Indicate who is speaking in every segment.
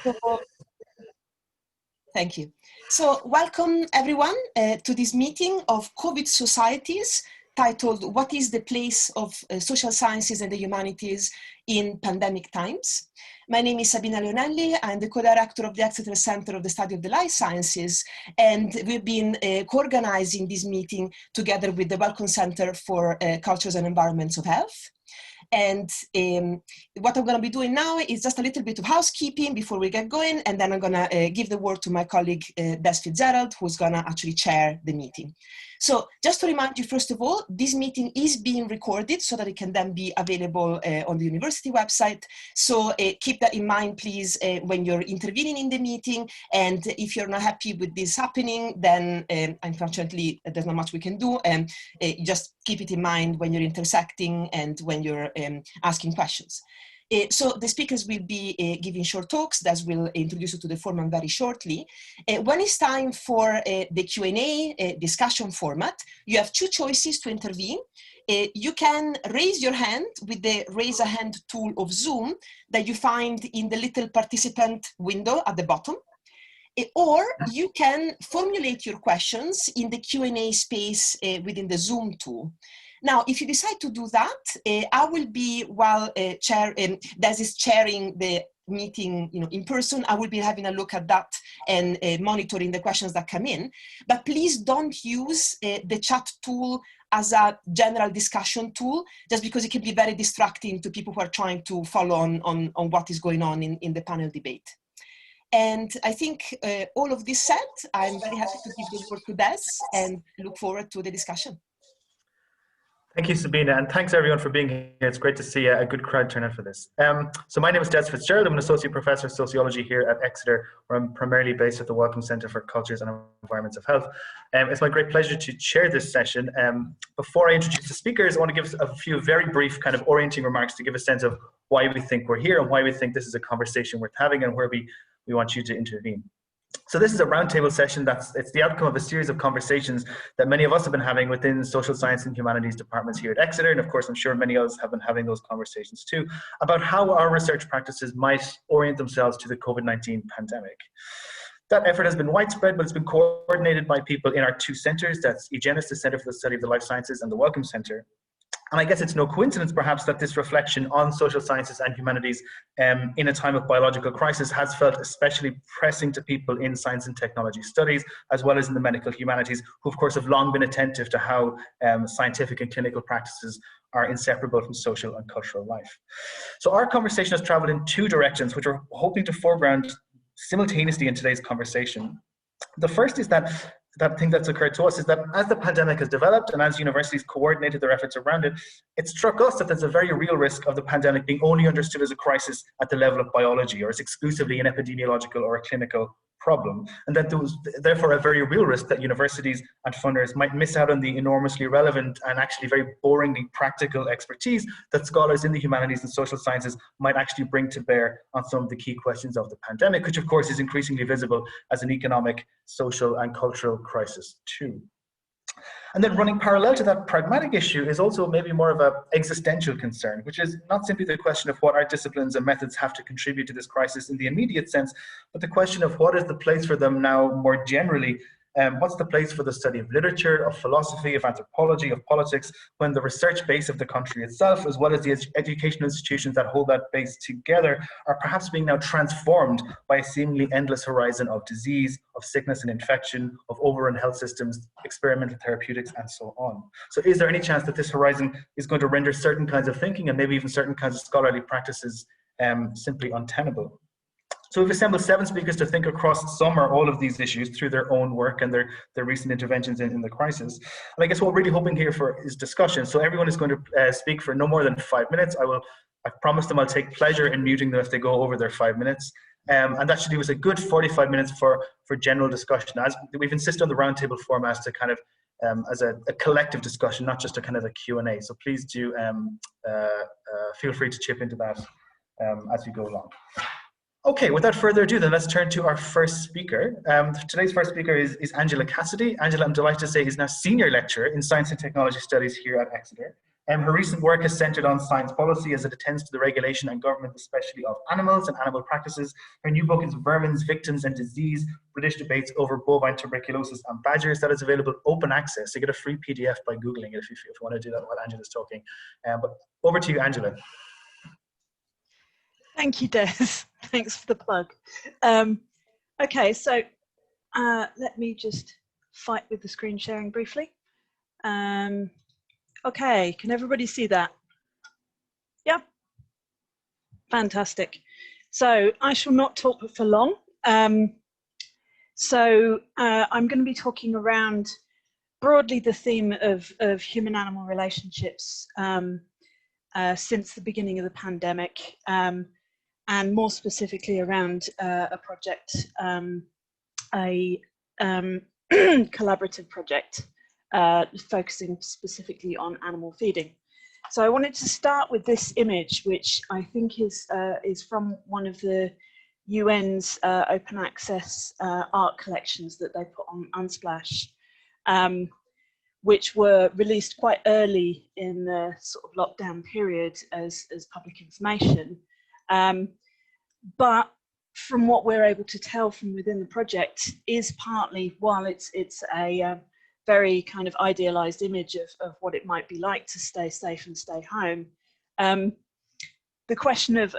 Speaker 1: So, thank you. So welcome everyone to this meeting of COVID societies titled What is the Place of Social Sciences and the Humanities in Pandemic Times? My name is Sabina Leonelli. I'm the co-director of the Exeter Center of the Study of the Life Sciences, and we've been co-organizing this meeting together with the Wellcome Center for Cultures and Environments of Health. And what I'm going to be doing now is just a little bit of housekeeping before we get going, and then I'm going to give the word to my colleague Des Fitzgerald, who's going to actually chair the meeting. So just to remind you, first of all, this meeting is being recorded so that it can then be available on the university website. So keep that in mind, please, when you're intervening in the meeting. And if you're not happy with this happening, then unfortunately, there's not much we can do. Just keep it in mind when you're intersecting and when you're asking questions. So the speakers will be giving short talks. That will introduce you to the format very shortly. When it's time for the Q&A discussion format, you have two choices to intervene. You can raise your hand with the raise a hand tool of Zoom that you find in the little participant window at the bottom. Or you can formulate your questions in the Q&A space within the Zoom tool. Now, if you decide to do that, I will be, while Des is chairing the meeting in person, I will be having a look at that and monitoring the questions that come in. But please don't use the chat tool as a general discussion tool, just because it can be very distracting to people who are trying to follow on what is going on in the panel debate. And I think all of this said, I'm very happy to give the word to Des and look forward to the discussion.
Speaker 2: Thank you, Sabina, and thanks everyone for being here. It's great to see a good crowd turn out for this. So my name is Des Fitzgerald. I'm an Associate Professor of Sociology here at Exeter, where I'm primarily based at the Wellcome Center for Cultures and Environments of Health. It's my great pleasure to chair this session. Before I introduce the speakers, I want to give a few very brief kind of orienting remarks to give a sense of why we think we're here and why we think this is a conversation worth having and where we want you to intervene. So this is a roundtable session it's the outcome of a series of conversations that many of us have been having within social science and humanities departments here at Exeter, and of course I'm sure many others have been having those conversations too, about how our research practices might orient themselves to the COVID-19 pandemic. That effort has been widespread, but it's been coordinated by people in our two centers. That's Egenis, the Center for the Study of the Life Sciences, and the Wellcome Center. And I guess it's no coincidence, perhaps, that this reflection on social sciences and humanities in a time of biological crisis has felt especially pressing to people in science and technology studies, as well as in the medical humanities, who of course have long been attentive to how scientific and clinical practices are inseparable from social and cultural life. So our conversation has traveled in two directions, which we're hoping to foreground simultaneously in today's conversation. The first is that thing that's occurred to us is that as the pandemic has developed and as universities coordinated their efforts around it, it struck us that there's a very real risk of the pandemic being only understood as a crisis at the level of biology, or as exclusively an epidemiological or a clinical problem, and that there was therefore a very real risk that universities and funders might miss out on the enormously relevant and actually very boringly practical expertise that scholars in the humanities and social sciences might actually bring to bear on some of the key questions of the pandemic, which of course is increasingly visible as an economic, social and cultural crisis too. And then running parallel to that pragmatic issue is also maybe more of an existential concern, which is not simply the question of what our disciplines and methods have to contribute to this crisis in the immediate sense, but the question of what is the place for them now more generally. What's the place for the study of literature, of philosophy, of anthropology, of politics, when the research base of the country itself, as well as the educational institutions that hold that base together, are perhaps being now transformed by a seemingly endless horizon of disease, of sickness and infection, of overrun health systems, experimental therapeutics, and so on. So is there any chance that this horizon is going to render certain kinds of thinking and maybe even certain kinds of scholarly practices simply untenable? So we've assembled 7 speakers to think across some or all of these issues through their own work and their recent interventions in the crisis. And I guess what we're really hoping here for is discussion. So everyone is going to speak for no more than 5 minutes. I've promised them I'll take pleasure in muting them if they go over their 5 minutes. And that should give us a good 45 minutes for general discussion. As we've insisted on the roundtable format to kind of as a collective discussion, not just a kind of a Q&A. So please do feel free to chip into that as we go along. Okay, without further ado, then let's turn to our first speaker. Today's first speaker is Angela Cassidy. Angela, I'm delighted to say, is now Senior Lecturer in Science and Technology Studies here at Exeter. Her recent work is centered on science policy as it attends to the regulation and government, especially of animals and animal practices. Her new book is Vermins, Victims and Disease, British Debates over Bovine Tuberculosis and Badgers. That is available open access. You get a free PDF by Googling it if you want to do that while Angela's talking. But over to you, Angela.
Speaker 3: Thank you, Des. Thanks for the plug. Okay, so let me just fight with the screen sharing briefly. Okay, can everybody see that? Yeah? Fantastic. So I shall not talk for long. I'm going to be talking around broadly the theme of human-animal relationships since the beginning of the pandemic, and more specifically around a project, a collaborative project focusing specifically on animal feeding. So I wanted to start with this image, which I think is from one of the UN's open access art collections that they put on Unsplash, which were released quite early in the sort of lockdown period as public information. But from what we're able to tell from within the project is partly, while it's a very kind of idealized image of what it might be like to stay safe and stay home, the question of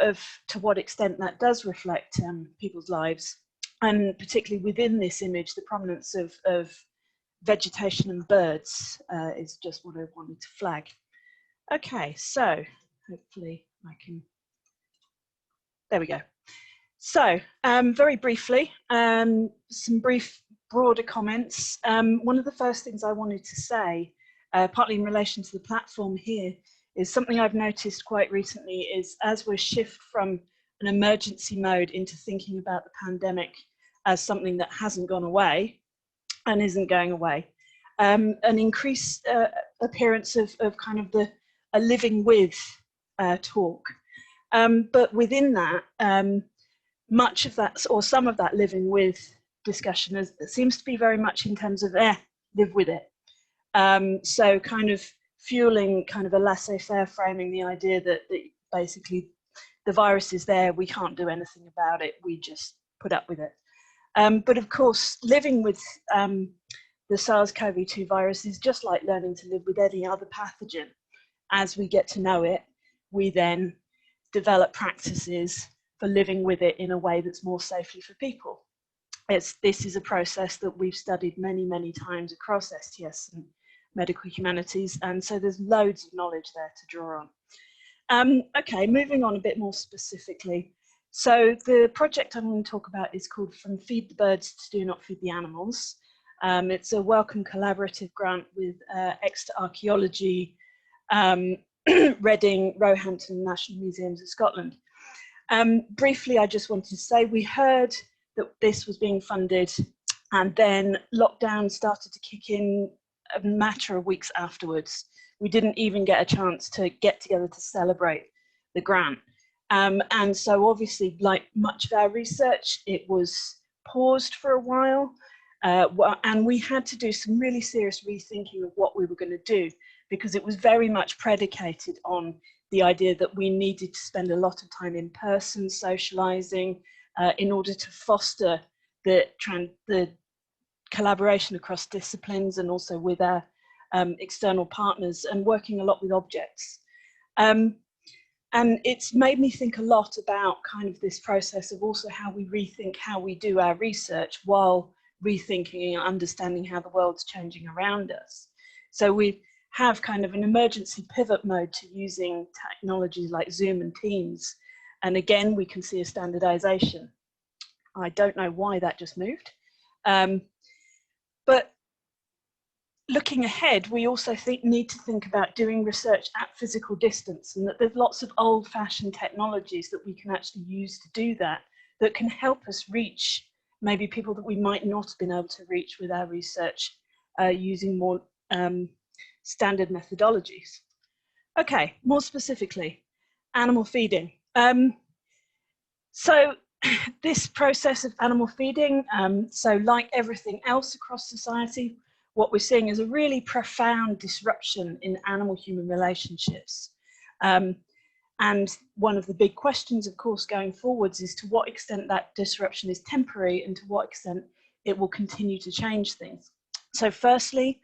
Speaker 3: to what extent that does reflect people's lives, and particularly within this image, the prominence of vegetation and birds is just what I wanted to flag. Okay, so hopefully I can, there we go. So very briefly, some brief broader comments. One of the first things I wanted to say, partly in relation to the platform here, is something I've noticed quite recently is as we shift from an emergency mode into thinking about the pandemic as something that hasn't gone away and isn't going away, an increased appearance of kind of a living with talk. But within that, much of that, or some of that living with discussion seems to be very much in terms of, live with it. So kind of fueling kind of a laissez-faire framing, the idea that basically the virus is there, we can't do anything about it, we just put up with it. But of course, living with the SARS-CoV-2 virus is just like learning to live with any other pathogen. As we get to know it, we then develop practices for living with it in a way that's more safely for people. This is a process that we've studied many, many times across STS and medical humanities, and so there's loads of knowledge there to draw on. Okay, moving on a bit more specifically. So the project I'm going to talk about is called From Feed the Birds to Do Not Feed the Animals. It's a Wellcome collaborative grant with Exeter Archaeology, Reading, Roehampton National Museums of Scotland. Briefly, I just wanted to say we heard that this was being funded, and then lockdown started to kick in a matter of weeks afterwards. We didn't even get a chance to get together to celebrate the grant. And so obviously, like much of our research, it was paused for a while, and we had to do some really serious rethinking of what we were going to do, because it was very much predicated on the idea that we needed to spend a lot of time in person socializing in order to foster the collaboration across disciplines and also with our external partners, and working a lot with objects. And it's made me think a lot about kind of this process of also how we rethink how we do our research while rethinking and understanding how the world's changing around us. So we have kind of an emergency pivot mode to using technologies like Zoom and Teams. And again, we can see a standardization. I don't know why that just moved. But looking ahead, we also need to think about doing research at physical distance, and that there's lots of old-fashioned technologies that we can actually use to do that, that can help us reach maybe people that we might not have been able to reach with our research using more standard methodologies. Okay, more specifically, animal feeding. So this process of animal feeding, so like everything else across society, what we're seeing is a really profound disruption in animal-human relationships. And one of the big questions, of course, going forwards is to what extent that disruption is temporary and to what extent it will continue to change things. So firstly,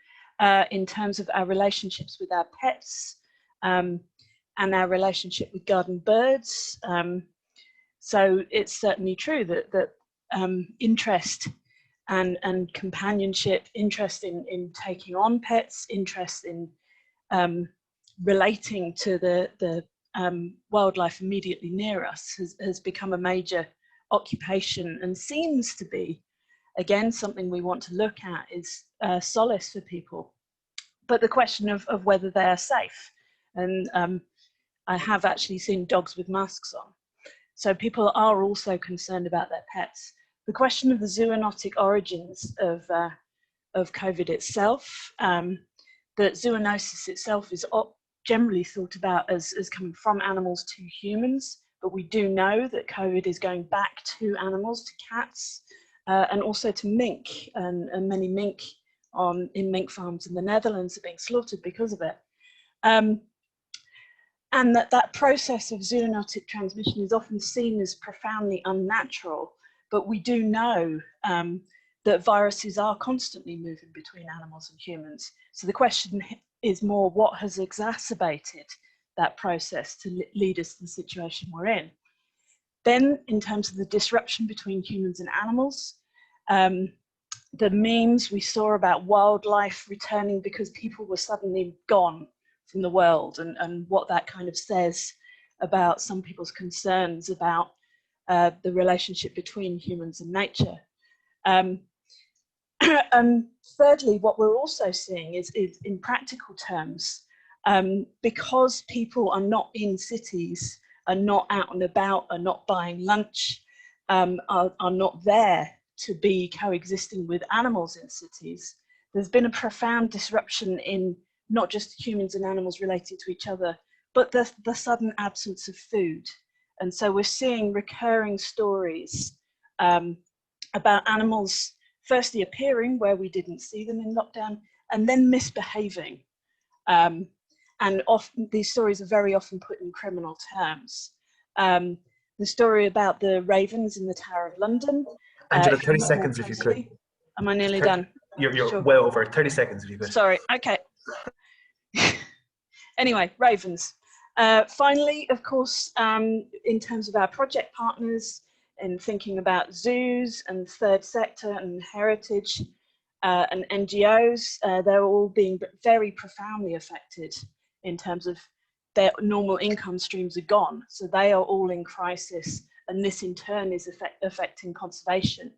Speaker 3: in terms of our relationships with our pets and our relationship with garden birds. So it's certainly true that interest and companionship, interest in taking on pets, interest in relating to the wildlife immediately near us has become a major occupation, and seems to be, again, something we want to look at is solace for people. But the question of whether they are safe, and I have actually seen dogs with masks on. So people are also concerned about their pets. The question of the zoonotic origins of COVID itself, that zoonosis itself is generally thought about as coming from animals to humans, but we do know that COVID is going back to animals, to cats, and also to mink, and many mink in mink farms in the Netherlands are being slaughtered because of it. And that process of zoonotic transmission is often seen as profoundly unnatural, but we do know that viruses are constantly moving between animals and humans. So the question is more, what has exacerbated that process to lead us to the situation we're in? Then, in terms of the disruption between humans and animals, the memes we saw about wildlife returning because people were suddenly gone from the world, and what that kind of says about some people's concerns about the relationship between humans and nature. And thirdly, what we're also seeing is in practical terms, because people are not in cities, are not out and about, are not buying lunch, are not there to be coexisting with animals in cities, there's been a profound disruption in not just humans and animals relating to each other, but the sudden absence of food. And so we're seeing recurring stories about animals firstly appearing where we didn't see them in lockdown, and then misbehaving. And often these stories are very often put in criminal terms. The story about the ravens in the Tower of London.
Speaker 2: Angela, 30 seconds if you could.
Speaker 3: Am I nearly done?
Speaker 2: You're
Speaker 3: Sure.
Speaker 2: well over. 30 seconds if you could.
Speaker 3: Sorry, okay. Anyway, ravens. Finally, of course, in terms of our project partners, and thinking about zoos and third sector and heritage and NGOs, they're all being very profoundly affected in terms of their normal income streams are gone. So they are all in crisis, and this in turn is affecting conservation.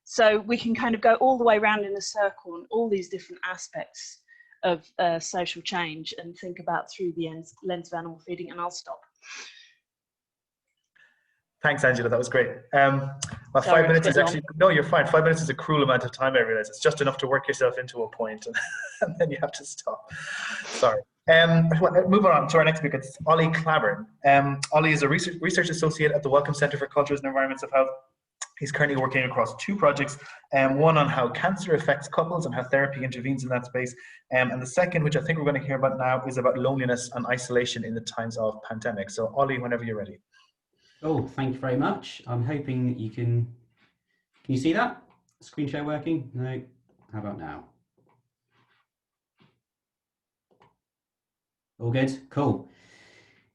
Speaker 3: So we can kind of go all the way around in a circle on all these different aspects of social change and think about through the lens of animal feeding, and I'll stop.
Speaker 2: Thanks, Angela, that was great. Well,
Speaker 3: Sorry,
Speaker 2: 5 minutes is actually,
Speaker 3: long.
Speaker 2: no, you're fine. 5 minutes is a cruel amount of time, I realize. It's just enough to work yourself into a point, and then you have to stop. Sorry. Moving on to our next speaker, it's Ollie Clavern. Ollie is a research associate at the Wellcome Centre for Cultures and Environments of Health. He's currently working across 2 projects, one on how cancer affects couples and how therapy intervenes in that space. And the second, which I think we're going to hear about now, is about loneliness and isolation in the times of pandemic. So Ollie, whenever you're ready.
Speaker 4: Oh, thank you very much. I'm hoping you can you see that? Screen share working? No? How about now? All good? Cool.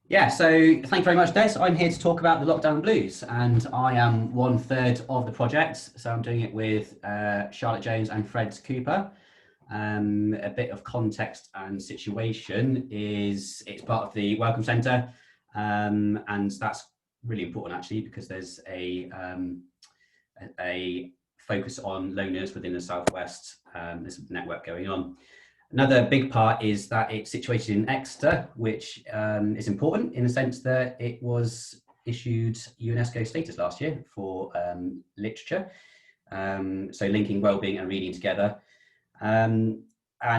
Speaker 4: Yeah, so thank you very much, Des. I'm here to talk about the lockdown blues, and I am 1/3 of the project. So I'm doing it with Charlotte Jones and Fred Cooper. A bit of context and situation is it's part of the Wellcome Centre, and that's really important actually, because there's a focus on loneliness within the Southwest. There's a network going on. Another big part is that it's situated in Exeter, which is important in the sense that it was issued UNESCO status last year for literature. So linking wellbeing and reading together. And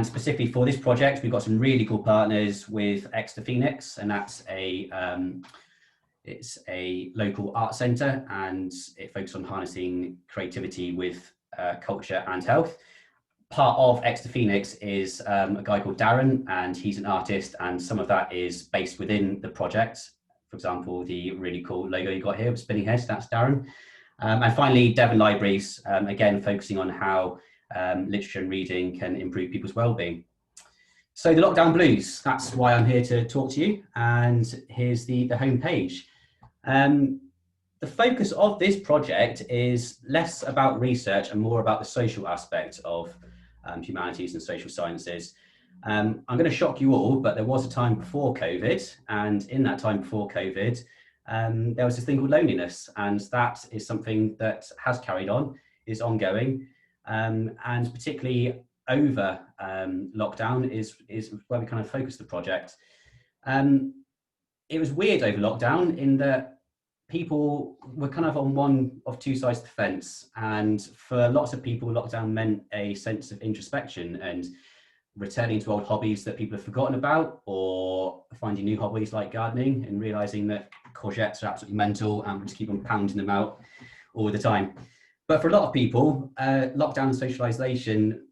Speaker 4: specifically for this project, we've got some really cool partners with Exeter Phoenix, and that's it's a local art centre, and it focuses on harnessing creativity with culture and health. part of Exeter Phoenix is a guy called Darren, and he's an artist, and some of that is based within the project. For example, the really cool logo you got here with spinning heads, that's Darren. And finally, Devon Libraries, again, focusing on how literature and reading can improve people's well-being. So the lockdown blues, that's why I'm here to talk to you. And here's the homepage. The focus of this project is less about research and more about the social aspect of humanities and social sciences. I'm going to shock you all, but there was a time before COVID, and in that time before COVID, there was this thing called loneliness, and that is something that has carried on, is ongoing, and particularly over lockdown is where we kind of focus the project. It was weird over lockdown in that people were kind of on one of two sides of the fence, and for lots of people, lockdown meant a sense of introspection and returning to old hobbies that people have forgotten about, or finding new hobbies like gardening and realizing that courgettes are absolutely mental and we just keep on pounding them out all the time. But for a lot of people, lockdown and social isolation,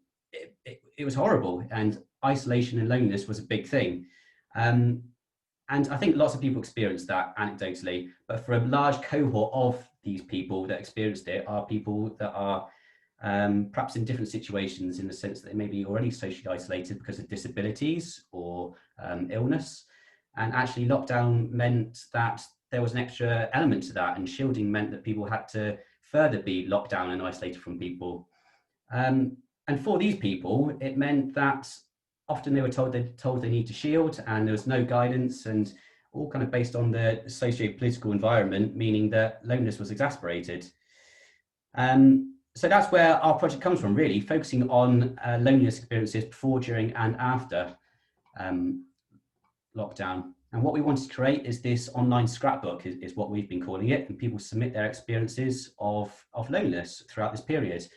Speaker 4: it was horrible, and isolation and loneliness was a big thing. And I think lots of people experienced that anecdotally, but for a large cohort of these people that experienced it are people that are perhaps in different situations, in the sense that they may be already socially isolated because of disabilities or illness. And actually lockdown meant that there was an extra element to that, and shielding meant that people had to further be locked down and isolated from people. And for these people, it meant that often they were told they need to shield, and there was no guidance, and all kind of based on the socio-political environment, meaning that loneliness was exacerbated. So that's where our project comes from, really, focusing on loneliness experiences before, during, and after lockdown. And what we wanted to create is this online scrapbook, is what we've been calling it, and people submit their experiences of loneliness throughout this period.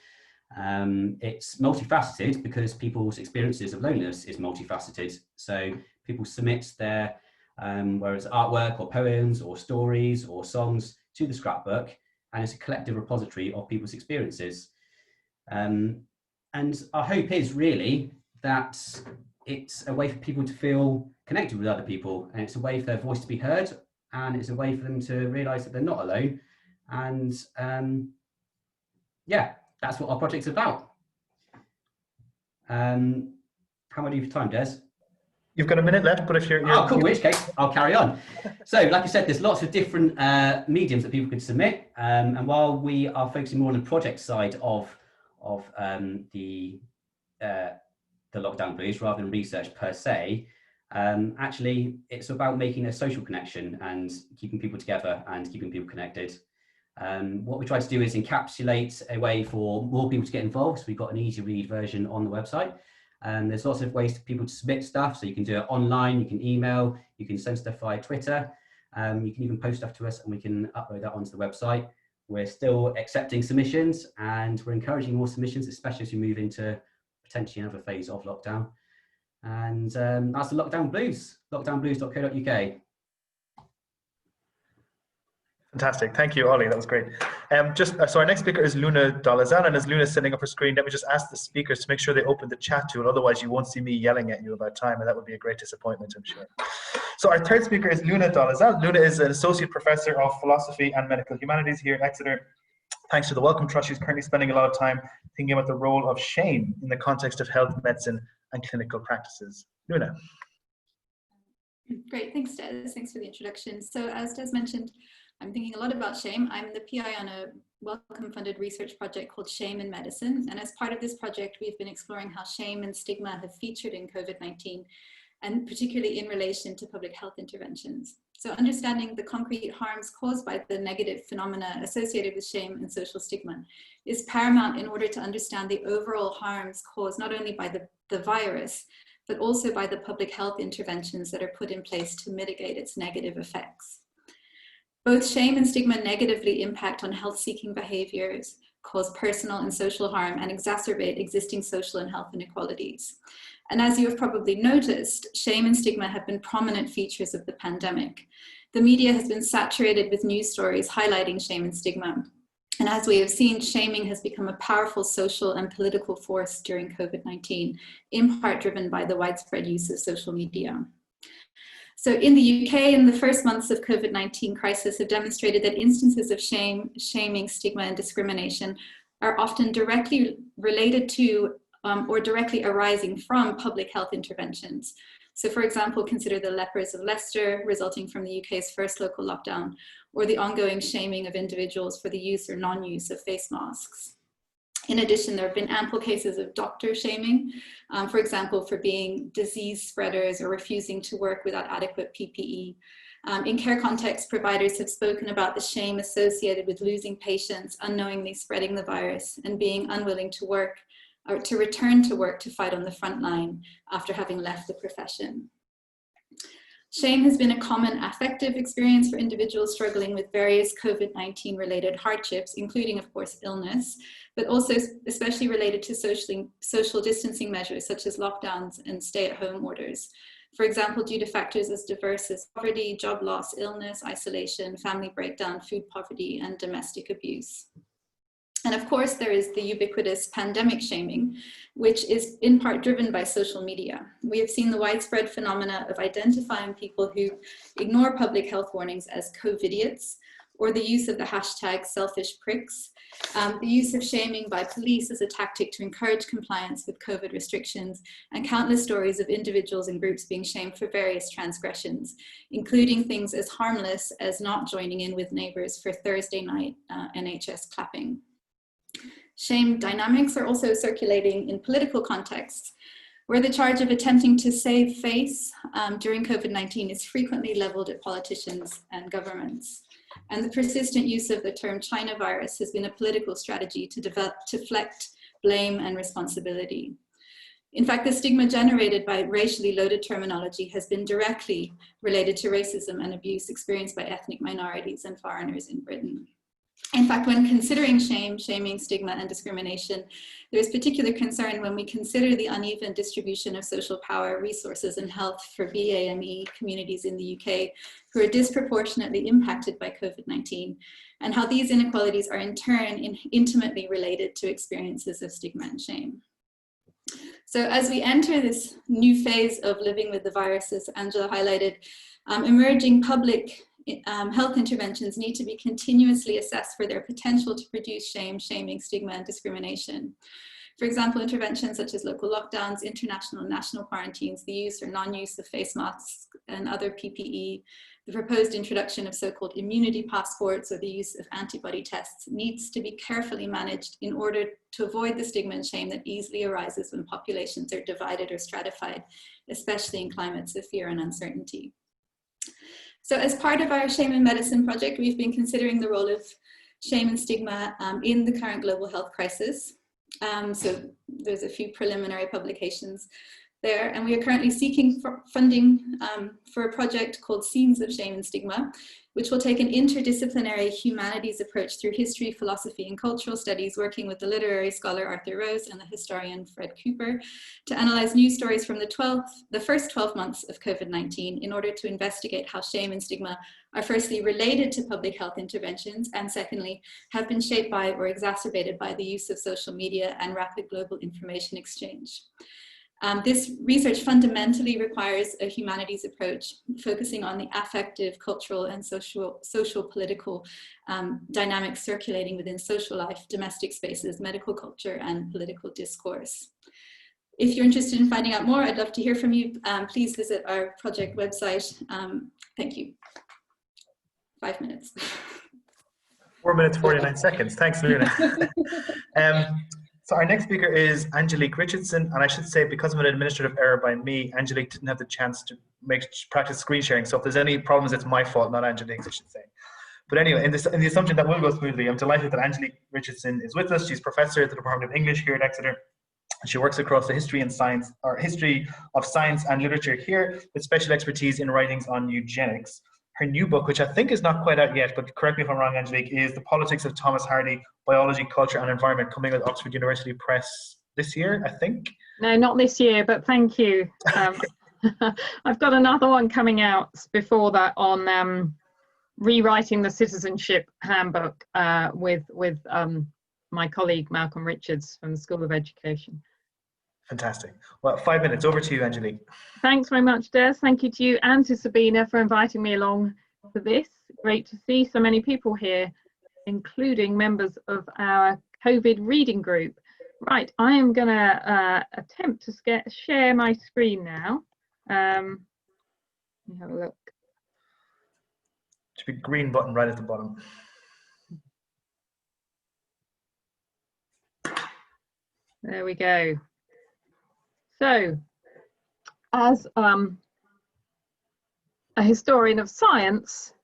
Speaker 4: It's multifaceted because people's experiences of loneliness is multifaceted. So people submit their, whether it's artwork or poems or stories or songs, to the scrapbook, and it's a collective repository of people's experiences. And our hope is really that it's a way for people to feel connected with other people, and it's a way for their voice to be heard, and it's a way for them to realize that they're not alone. And yeah, that's what our project's about. How am I doing for time, Des?
Speaker 2: You've got a minute left, but if you're...
Speaker 4: Oh, cool, in which case I'll carry on. So, like I said, there's lots of different mediums that people can submit. And while we are focusing more on the project side of the lockdown blues rather than research per se, actually it's about making a social connection and keeping people together and keeping people connected. What we try to do is encapsulate a way for more people to get involved. So we've got an easy read version on the website. There's lots of ways for people to submit stuff. So you can do it online, you can email, you can send stuff via Twitter. You can even post stuff to us and we can upload that onto the website. We're still accepting submissions, and we're encouraging more submissions, especially as we move into potentially another phase of lockdown. And that's the Lockdown Blues, lockdownblues.co.uk.
Speaker 2: Fantastic. Thank you, Ollie. That was great. So our next speaker is Luna Dalazar, and as Luna's setting up her screen, let me just ask the speakers to make sure they open the chat tool. Otherwise, you won't see me yelling at you about time, and that would be a great disappointment, I'm sure. So our third speaker is Luna Dalazar. Luna is an associate professor of philosophy and medical humanities here at Exeter. Thanks to the Wellcome Trust, she's currently spending a lot of time thinking about the role of shame in the context of health, medicine, and clinical practices. Luna.
Speaker 5: Great, thanks Des, thanks for the introduction. So as Des mentioned, I'm thinking a lot about shame. I'm the PI on a Wellcome funded research project called Shame in Medicine. And as part of this project, we've been exploring how shame and stigma have featured in COVID-19, and particularly in relation to public health interventions. So understanding the concrete harms caused by the negative phenomena associated with shame and social stigma is paramount in order to understand the overall harms caused not only by the virus, but also by the public health interventions that are put in place to mitigate its negative effects. Both shame and stigma negatively impact on health-seeking behaviors, cause personal and social harm, and exacerbate existing social and health inequalities. And as you have probably noticed, shame and stigma have been prominent features of the pandemic. The media has been saturated with news stories highlighting shame and stigma. And as we have seen, shaming has become a powerful social and political force during COVID-19, in part driven by the widespread use of social media. So in the UK, in the first months of COVID-19 crisis have demonstrated that instances of shame, shaming, stigma, and discrimination are often directly related to or directly arising from public health interventions. So for example, consider the lepers of Leicester resulting from the UK's first local lockdown, or the ongoing shaming of individuals for the use or non-use of face masks. In addition, there have been ample cases of doctor shaming, for example, for being disease spreaders or refusing to work without adequate PPE. In care contexts, providers have spoken about the shame associated with losing patients, unknowingly spreading the virus, and being unwilling to work or to return to work to fight on the front line after having left the profession. Shame has been a common affective experience for individuals struggling with various COVID-19 related hardships, including, of course, illness, but also especially related to social distancing measures such as lockdowns and stay-at-home orders. For example, due to factors as diverse as poverty, job loss, illness, isolation, family breakdown, food poverty, and domestic abuse. And of course, there is the ubiquitous pandemic shaming, which is in part driven by social media. We have seen the widespread phenomena of identifying people who ignore public health warnings as COVIDiots, or the use of the hashtag selfish pricks, the use of shaming by police as a tactic to encourage compliance with COVID restrictions, and countless stories of individuals and groups being shamed for various transgressions, including things as harmless as not joining in with neighbors for Thursday night NHS clapping. Shame dynamics are also circulating in political contexts, where the charge of attempting to save face during COVID-19 is frequently leveled at politicians and governments. And the persistent use of the term China virus has been a political strategy to deflect blame and responsibility. In fact, the stigma generated by racially loaded terminology has been directly related to racism and abuse experienced by ethnic minorities and foreigners in Britain. In fact, when considering shame, shaming, stigma, and discrimination, there is particular concern when we consider the uneven distribution of social power, resources, and health for BAME communities in the UK who are disproportionately impacted by COVID-19, and how these inequalities are in turn intimately related to experiences of stigma and shame. So as we enter this new phase of living with the virus, as Angela highlighted, emerging public health interventions need to be continuously assessed for their potential to produce shame, shaming, stigma, and discrimination. For example, interventions such as local lockdowns, international and national quarantines, the use or non-use of face masks and other PPE, the proposed introduction of so-called immunity passports or the use of antibody tests needs to be carefully managed in order to avoid the stigma and shame that easily arises when populations are divided or stratified, especially in climates of fear and uncertainty. So as part of our Shame in Medicine project, we've been considering the role of shame and stigma in the current global health crisis. So there's a few preliminary publications there, and we are currently seeking funding for a project called Scenes of Shame and Stigma, which will take an interdisciplinary humanities approach through history, philosophy, and cultural studies, working with the literary scholar Arthur Rose and the historian Fred Cooper to analyze news stories from the first 12 months of COVID-19 in order to investigate how shame and stigma are firstly related to public health interventions, and secondly, have been shaped by or exacerbated by the use of social media and rapid global information exchange. This research fundamentally requires a humanities approach, focusing on the affective, cultural, and social political dynamics circulating within social life, domestic spaces, medical culture, and political discourse. If you're interested in finding out more, I'd love to hear from you. Please visit our project website. Thank you. 5 minutes.
Speaker 2: 4 minutes, 49 seconds. Thanks, Luna. So our next speaker is Angelique Richardson, and I should say, because of an administrative error by me, Angelique didn't have the chance to practice screen sharing. So if there's any problems, it's my fault, not Angelique's, I should say. But anyway, in the assumption that will go smoothly, I'm delighted that Angelique Richardson is with us. She's professor at the Department of English here at Exeter. She works across the history of science and literature here, with special expertise in writings on eugenics. Her new book, which I think is not quite out yet, but correct me if I'm wrong, Angelique, is The Politics of Thomas Hardy, Biology, Culture and Environment, coming with Oxford University Press this year, I think.
Speaker 6: No, not this year, but thank you. I've got another one coming out before that on rewriting the citizenship handbook with my colleague Malcolm Richards from the School of Education.
Speaker 2: Fantastic. Well, 5 minutes. Over to you, Angelique.
Speaker 6: Thanks very much, Des. Thank you to you and to Sabina for inviting me along to this. Great to see so many people here, including members of our COVID reading group. Right, I am going to attempt to share my screen now. Let me have a look.
Speaker 2: Should be green button right at the bottom.
Speaker 6: There we go. So, as a historian of science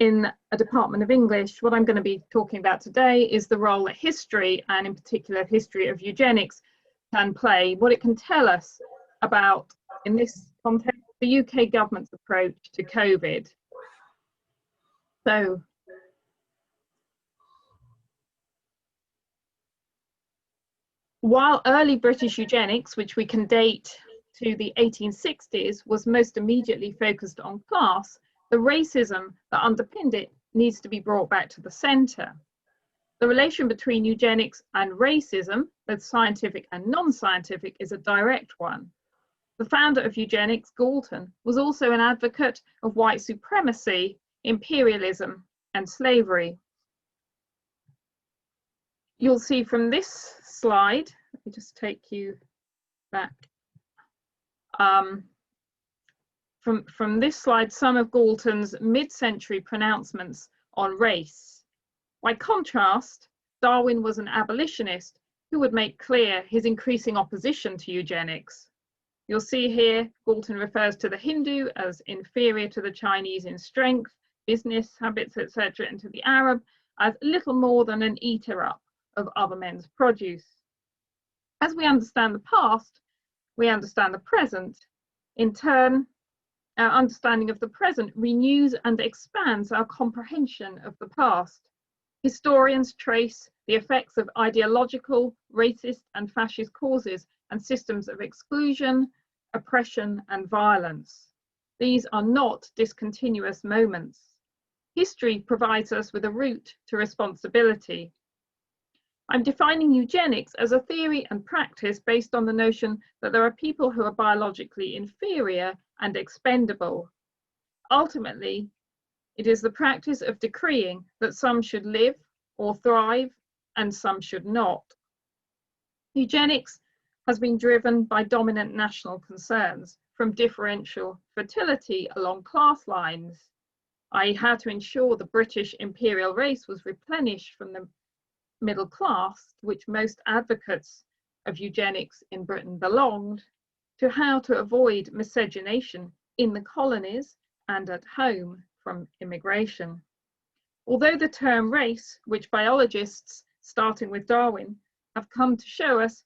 Speaker 6: in a department of English, what I'm going to be talking about today is the role that history, and in particular history of eugenics, can play, what it can tell us about, in this context, the UK government's approach to COVID. So, while early British eugenics, which we can date to the 1860s, was most immediately focused on class, the racism that underpinned it needs to be brought back to the centre. The relation between eugenics and racism, both scientific and non-scientific, is a direct one. The founder of eugenics, Galton, was also an advocate of white supremacy, imperialism, and slavery. You'll see from this slide, let me just take you back. From this slide, some of Galton's mid-century pronouncements on race. By contrast, Darwin was an abolitionist who would make clear his increasing opposition to eugenics. You'll see here, Galton refers to the Hindu as inferior to the Chinese in strength, business habits, etc., and to the Arab as little more than an eater up of other men's produce. As we understand the past, we understand the present. In turn, our understanding of the present renews and expands our comprehension of the past. Historians trace the effects of ideological, racist, and fascist causes and systems of exclusion, oppression, and violence. These are not discontinuous moments. History provides us with a route to responsibility. I'm defining eugenics as a theory and practice based on the notion that there are people who are biologically inferior and expendable. Ultimately, it is the practice of decreeing that some should live or thrive and some should not. Eugenics has been driven by dominant national concerns, from differential fertility along class lines, i.e. how to ensure the British imperial race was replenished from the middle class, which most advocates of eugenics in Britain belonged, to how to avoid miscegenation in the colonies and at home from immigration. Although the term race, which biologists, starting with Darwin, have come to show us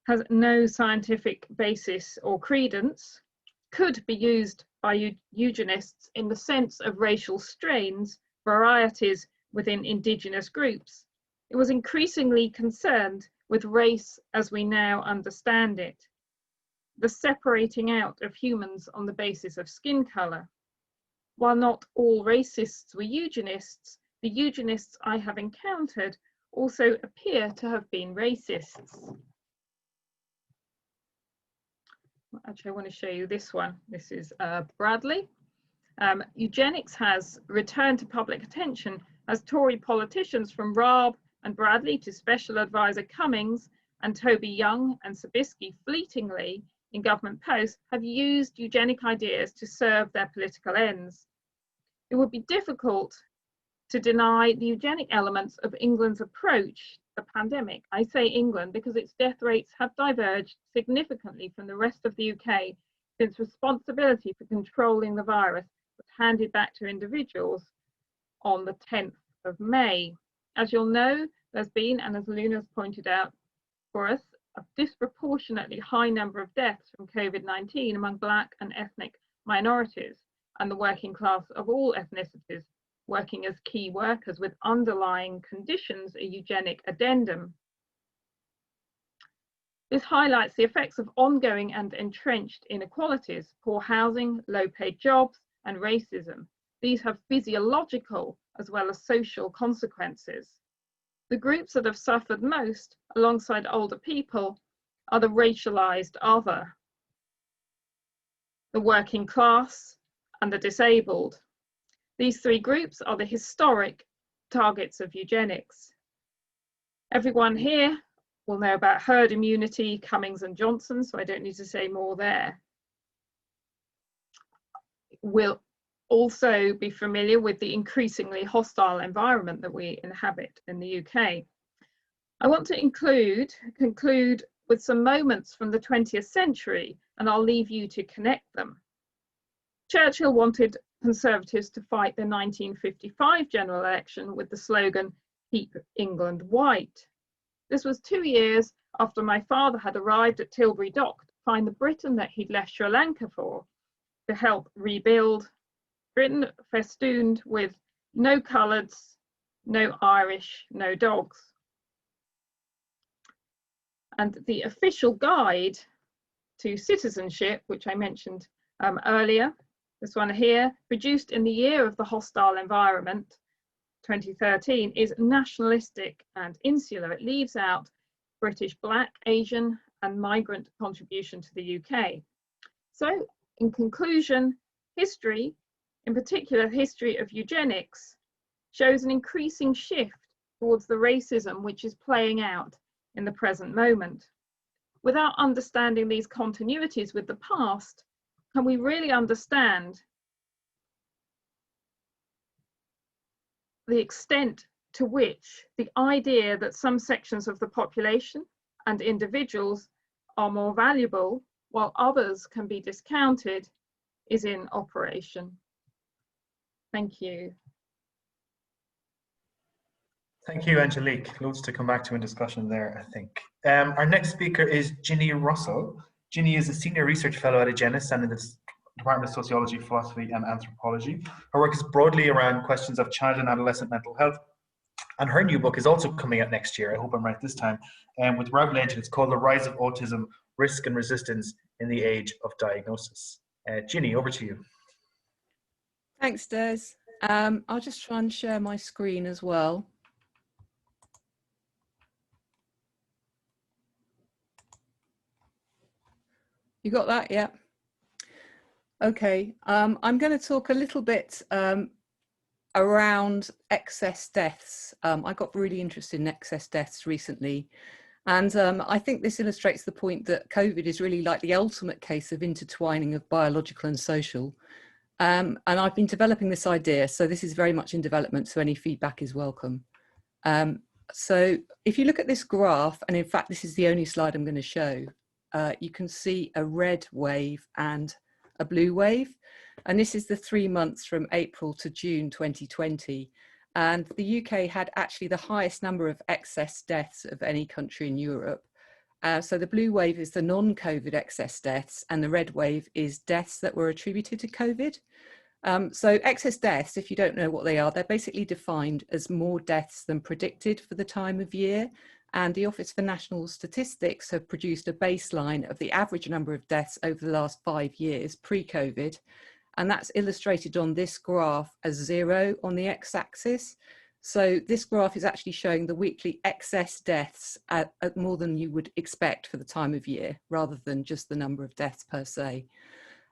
Speaker 6: has no scientific basis or credence, could be used by eugenists in the sense of racial strains, varieties within indigenous groups. It was increasingly concerned with race as we now understand it, the separating out of humans on the basis of skin colour. While not all racists were eugenists, the eugenists I have encountered also appear to have been racists. Actually, I want to show you this one. This is Bradley. Eugenics has returned to public attention as Tory politicians from Raab and Bradley to Special Advisor Cummings and Toby Young and Sobieski fleetingly in government posts have used eugenic ideas to serve their political ends. It would be difficult to deny the eugenic elements of England's approach to the pandemic. I say England because its death rates have diverged significantly from the rest of the UK since responsibility for controlling the virus was handed back to individuals on the 10th of May. As you'll know, there's been, and as Luna's pointed out for us, a disproportionately high number of deaths from COVID-19 among Black and ethnic minorities and the working class of all ethnicities, working as key workers with underlying conditions, a eugenic addendum. This highlights the effects of ongoing and entrenched inequalities, poor housing, low-paid jobs, and racism. These have physiological as well as social consequences. The groups that have suffered most, alongside older people, are the racialized other, the working class, and the disabled. These three groups are the historic targets of eugenics. Everyone here will know about herd immunity, Cummings and Johnson, so I don't need to say more there. We'll also be familiar with the increasingly hostile environment that we inhabit in the UK. I want to conclude with some moments from the 20th century, and I'll leave you to connect them. Churchill wanted Conservatives to fight the 1955 general election with the slogan, "Keep England White." This was 2 years after my father had arrived at Tilbury Dock to find the Britain that he'd left Sri Lanka for to help rebuild. Britain festooned with "No coloureds, no Irish, no dogs." And the official guide to citizenship, which I mentioned earlier, this one here, produced in the year of the hostile environment, 2013, is nationalistic and insular. It leaves out British, Black, Asian and migrant contribution to the UK. So in conclusion, history, in particular history of eugenics, shows an increasing shift towards the racism which is playing out in the present moment. Without understanding these continuities with the past, can we really understand the extent to which the idea that some sections of the population and individuals are more valuable while others can be discounted is in operation? Thank you.
Speaker 2: Thank you, Angelique. Loads to come back to in discussion there, I think. Our next speaker is Ginny Russell. Ginny is a senior research fellow at Egenis and in the Department of Sociology, Philosophy and Anthropology. Her work is broadly around questions of child and adolescent mental health. And her new book is also coming out next year, I hope I'm right this time, with Rob Legend. It's called The Rise of Autism, Risk and Resistance in the Age of Diagnosis. Ginny, over to you.
Speaker 7: Thanks, Des. I'll just try and share my screen as well. You got that? Yeah. Okay. I'm going to talk a little bit around excess deaths. I got really interested in excess deaths recently. And I think this illustrates the point that COVID is really like the ultimate case of intertwining of biological and social. And I've been developing this idea, so this is very much in development, so any feedback is welcome. So if you look at this graph, and in fact, this is the only slide I'm going to show, you can see a red wave and a blue wave. And this is the 3 months from April to June 2020. And the UK had actually the highest number of excess deaths of any country in Europe. So the blue wave is the non-COVID excess deaths, and the red wave is deaths that were attributed to COVID. So excess deaths, if you don't know what they are, they're basically defined as more deaths than predicted for the time of year. And the Office for National Statistics have produced a baseline of the average number of deaths over the last 5 years pre-COVID. And that's illustrated on this graph as 0 on the x-axis. So this graph is actually showing the weekly excess deaths at more than you would expect for the time of year, rather than just the number of deaths per se.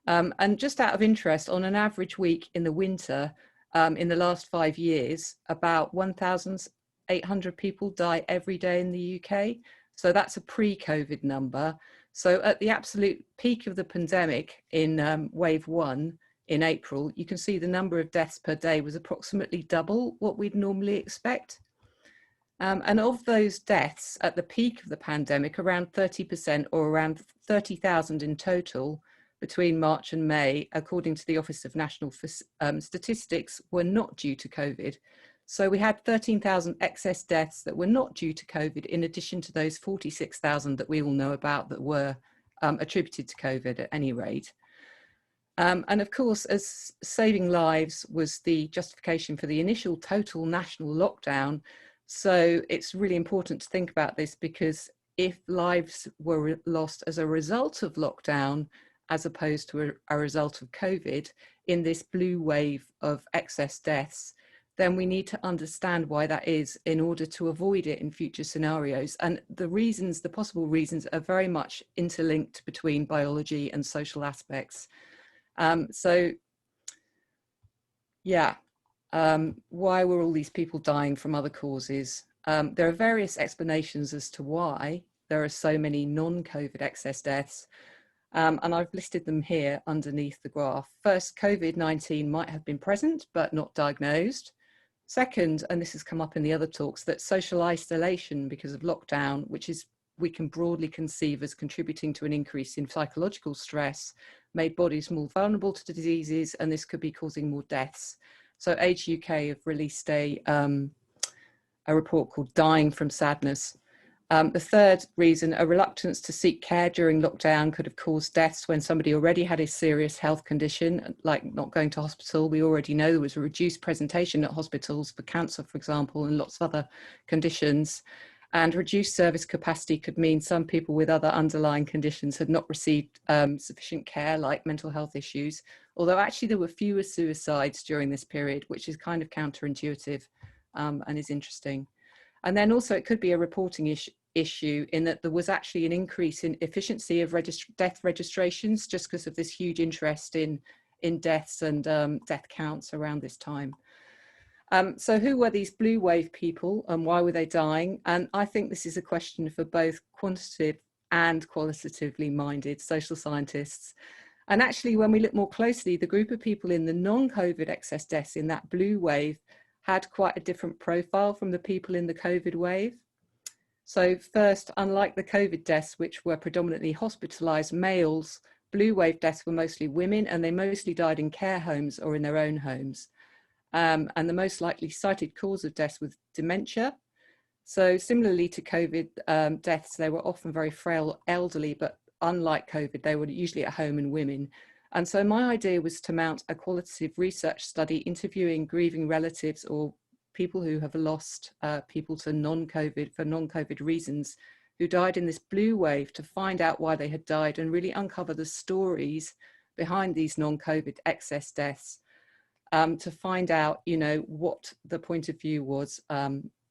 Speaker 7: And just out of interest, on an average week in the winter, in the last 5 years, about 1,800 people die every day in the UK. So that's a pre-COVID number. So at the absolute peak of the pandemic in wave 1 in April, you can see the number of deaths per day was approximately double what we'd normally expect. And of those deaths at the peak of the pandemic, around 30% or around 30,000 in total between March and May, according to the Office of National Statistics, were not due to COVID. So we had 13,000 excess deaths that were not due to COVID, in addition to those 46,000 that we all know about that were attributed to COVID at any rate. And of course, as saving lives was the justification for the initial total national lockdown. So it's really important to think about this, because if lives were lost as a result of lockdown, as opposed to a result of COVID in this blue wave of excess deaths, then we need to understand why that is in order to avoid it in future scenarios. And the reasons, the possible reasons, are very much interlinked between biology and social aspects. Why were all these people dying from other causes? There are various explanations as to why there are so many non-COVID excess deaths. And I've listed them here underneath the graph. First, COVID-19 might have been present, but not diagnosed. Second, and this has come up in the other talks, that social isolation because of lockdown, which is we can broadly conceive as contributing to an increase in psychological stress, made bodies more vulnerable to diseases, and this could be causing more deaths. So Age UK have released a report called Dying from Sadness. The third reason, a reluctance to seek care during lockdown could have caused deaths when somebody already had a serious health condition, like not going to hospital. We already know there was a reduced presentation at hospitals for cancer, for example, and lots of other conditions. And reduced service capacity could mean some people with other underlying conditions had not received sufficient care, like mental health issues, although actually there were fewer suicides during this period, which is kind of counterintuitive and is interesting. And then also it could be a reporting issue in that there was actually an increase in efficiency of death registrations just because of this huge interest in deaths and death counts around this time. So who were these blue wave people and why were they dying? And I think this is a question for both quantitative and qualitatively minded social scientists. And actually, when we look more closely, the group of people in the non-COVID excess deaths in that blue wave had quite a different profile from the people in the COVID wave. So first, unlike the COVID deaths, which were predominantly hospitalized males, blue wave deaths were mostly women, and they mostly died in care homes or in their own homes. And the most likely cited cause of death was dementia. So similarly to COVID deaths, they were often very frail elderly, but unlike COVID, they were usually at home and women. And so my idea was to mount a qualitative research study interviewing grieving relatives or people who have lost people to non-COVID reasons who died in this blue wave to find out why they had died and really uncover the stories behind these non-COVID excess deaths to find out, you know, what the point of view was. I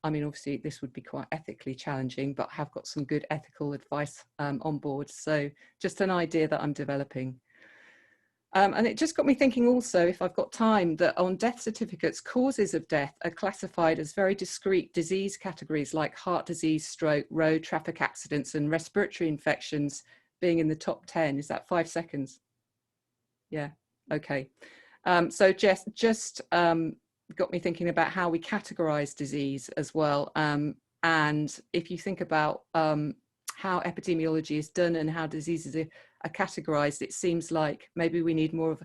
Speaker 7: mean, obviously this would be quite ethically challenging, but have got some good ethical advice on board. So just an idea that I'm developing. And it just got me thinking also, if I've got time, that on death certificates, causes of death are classified as very discrete disease categories like heart disease, stroke, road traffic accidents, and respiratory infections being in the top 10. Is that 5 seconds? Yeah, okay. So just got me thinking about how we categorize disease as well. And if you think about how epidemiology is done and how diseases are categorized, it seems like maybe we need more of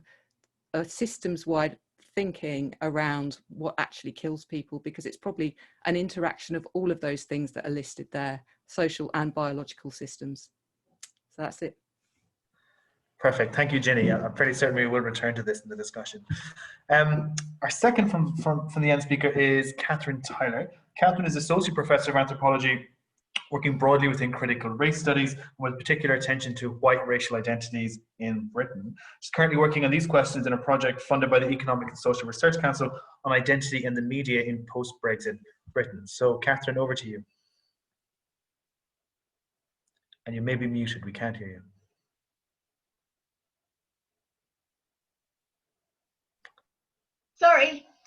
Speaker 7: a systems-wide thinking around what actually kills people, because it's probably an interaction of all of those things that are listed there, social and biological systems. So that's it.
Speaker 2: Perfect. Thank you, Ginny. I'm pretty certain we will return to this in the discussion. Our second from the end speaker is Catherine Tyler. Catherine is Associate Professor of Anthropology, working broadly within critical race studies with particular attention to white racial identities in Britain. She's currently working on these questions in a project funded by the Economic and Social Research Council on identity in the media in post-Brexit Britain. So, Catherine, over to you. And you may be muted, we can't hear you.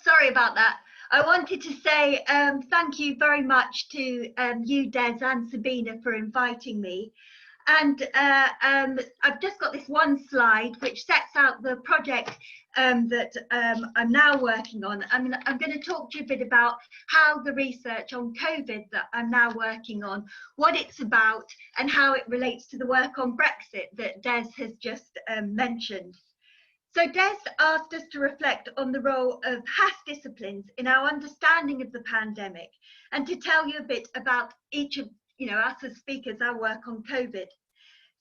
Speaker 8: Sorry about that. I wanted to say thank you very much to you, Des, and Sabina for inviting me. And I've just got this one slide which sets out the project that I'm now working on. I'm going to talk to you a bit about how the research on COVID that I'm now working on, what it's about, and how it relates to the work on Brexit that Des has just mentioned. So Des asked us to reflect on the role of HAS disciplines in our understanding of the pandemic, and to tell you a bit about each of us as speakers, our work on COVID.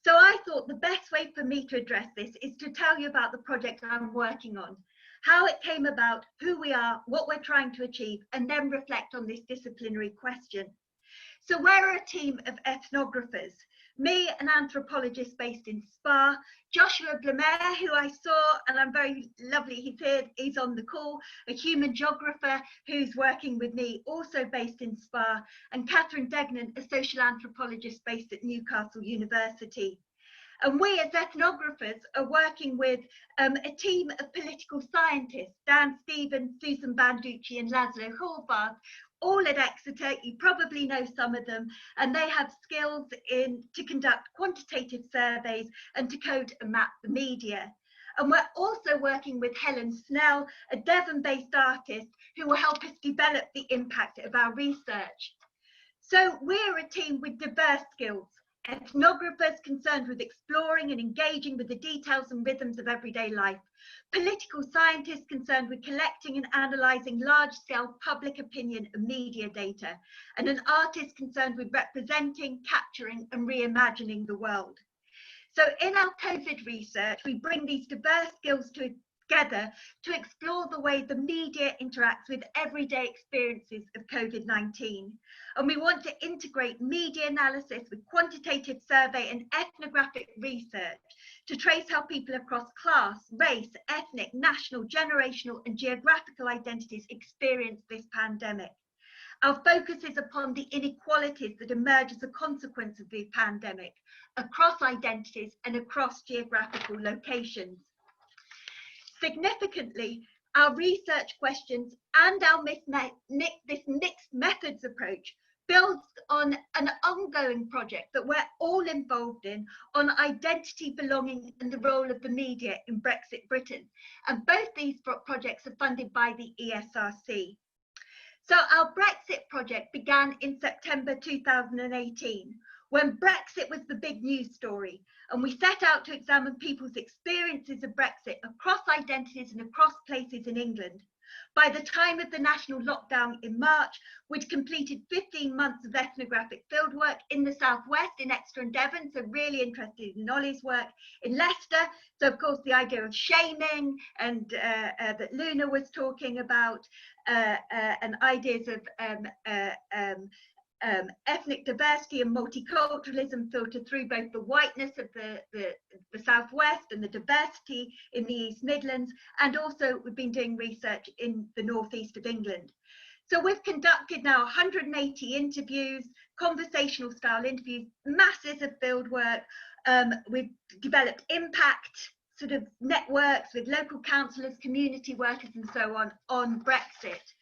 Speaker 8: So I thought the best way for me to address this is to tell you about the project I'm working on, how it came about, who we are, what we're trying to achieve, and then reflect on this disciplinary question. So we're a team of ethnographers, Me, an anthropologist based in Spa, Joshua Blamer, who I saw, and I'm very lovely, he's here, he's on the call, a human geographer who's working with me, also based in Spa, and Catherine Degnan, a social anthropologist based at Newcastle University. And we as ethnographers are working with a team of political scientists, Dan Stevens, Susan Banducci and Laszlo Horvath, all at Exeter. You probably know some of them, and they have skills to conduct quantitative surveys and to code and map the media. And we're also working with Helen Snell, a Devon-based artist, who will help us develop the impact of our research. So we're a team with diverse skills. Ethnographers concerned with exploring and engaging with the details and rhythms of everyday life. Political scientists concerned with collecting and analysing large-scale public opinion and media data. And an artist concerned with representing, capturing and reimagining the world. So in our COVID research, we bring these diverse skills together to explore the way the media interacts with everyday experiences of COVID-19. And we want to integrate media analysis with quantitative survey and ethnographic research to trace how people across class, race, ethnic, national, generational and geographical identities experience this pandemic. Our focus is upon the inequalities that emerge as a consequence of the pandemic across identities and across geographical locations. Significantly, our research questions and our this mixed methods approach builds on an ongoing project that we're all involved in on identity, belonging and the role of the media in Brexit Britain. And both these projects are funded by the ESRC. So our Brexit project began in September 2018, when Brexit was the big news story, and we set out to examine people's experiences of Brexit across identities and across places in England. By the time of the national lockdown in March, we'd completed 15 months of ethnographic fieldwork in the southwest, in Exeter and Devon, so really interested in Ollie's work in Leicester. So of course the idea of shaming and that Luna was talking about, and ideas of ethnic diversity and multiculturalism filtered through both the whiteness of the southwest and the diversity in the East Midlands, and also we've been doing research in the northeast of England. So we've conducted now 180 interviews, conversational style interviews, masses of field work. We've developed impact sort of networks with local councillors, community workers and so on Brexit.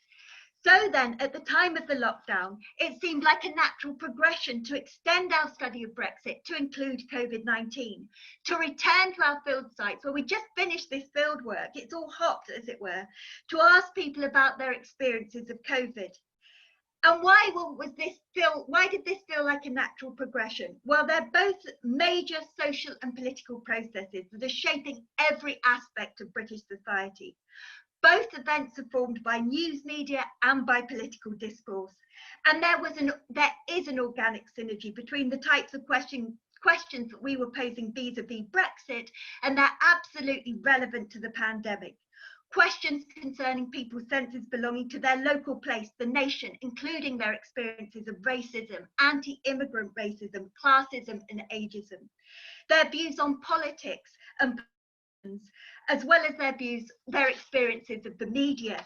Speaker 8: So then, at the time of the lockdown, it seemed like a natural progression to extend our study of Brexit to include COVID-19, to return to our field sites where we just finished this field work, it's all hot as it were, to ask people about their experiences of COVID. And why did this feel like a natural progression? Well, they're both major social and political processes that are shaping every aspect of British society. Both events are formed by news media and by political discourse. And there is an organic synergy between the types of questions that we were posing vis-a-vis Brexit, and they're absolutely relevant to the pandemic. Questions concerning people's senses belonging to their local place, the nation, including their experiences of racism, anti-immigrant racism, classism and ageism. Their views on politics and as well as their experiences of the media.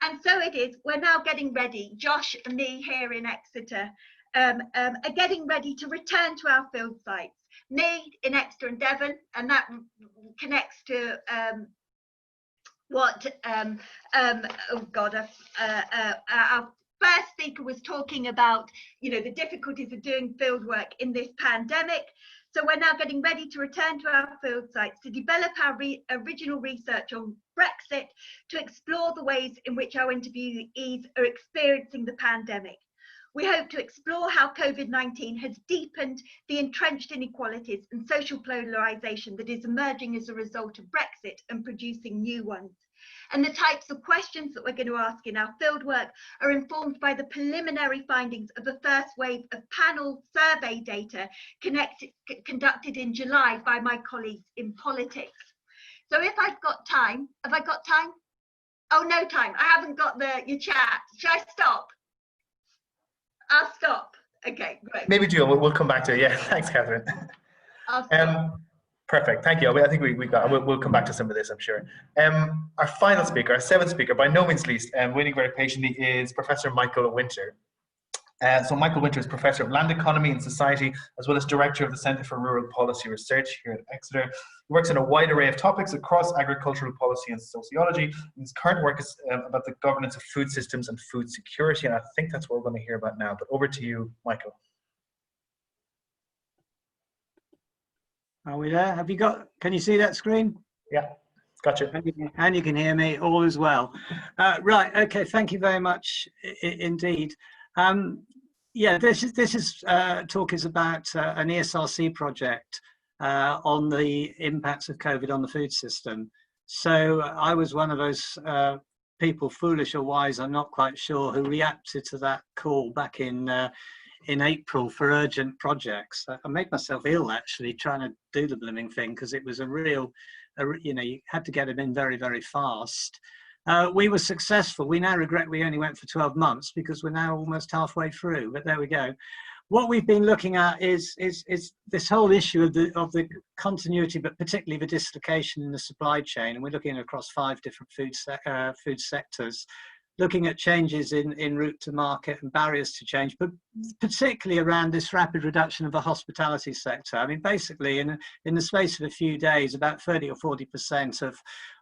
Speaker 8: And so it is, we're now getting ready, Josh and me here in Exeter, are getting ready to return to our field sites. Me in Exeter and Devon, and that connects to our first speaker was talking about, the difficulties of doing field work in this pandemic. So we're now getting ready to return to our field sites to develop our original research on Brexit, to explore the ways in which our interviewees are experiencing the pandemic. We hope to explore how COVID-19 has deepened the entrenched inequalities and social polarisation that is emerging as a result of Brexit and producing new ones. And the types of questions that we're going to ask in our fieldwork are informed by the preliminary findings of the first wave of panel survey data conducted in July by my colleagues in politics. So if I've got time, have I got time? Oh, no time. I haven't got your chat. Should I stop? I'll stop. Okay, great.
Speaker 2: Maybe do. We'll come back to it. Yeah, thanks, Catherine. Perfect. Thank you. I think we got. We'll come back to some of this, I'm sure. Our final speaker, our seventh speaker, by no means least, waiting very patiently, is Professor Michael Winter. So Michael Winter is Professor of Land Economy and Society, as well as Director of the Centre for Rural Policy Research here at Exeter. He works on a wide array of topics across agricultural policy and sociology. And his current work is about the governance of food systems and food security, and I think that's what we're going to hear about now. But over to you, Michael.
Speaker 9: Are we there? Have you got, can you see that screen?
Speaker 2: Yeah, gotcha.
Speaker 9: And you can hear me, all is well. Right, okay, thank you very much indeed. Yeah, this talk is about an ESRC project on the impacts of COVID on the food system. So I was one of those people, foolish or wise, I'm not quite sure, who reacted to that call back in April for urgent projects. I made myself ill actually trying to do the blooming thing, because it was a real, you know, you had to get them in very, very fast. We were successful. We now regret we only went for 12 months because we're now almost halfway through, but there we go. What we've been looking at is this whole issue of the continuity, but particularly the dislocation in the supply chain. And we're looking across 5 different food sectors, looking at changes in route to market and barriers to change, but particularly around this rapid reduction of the hospitality sector. I mean, basically in the space of a few days, about 30 or 40%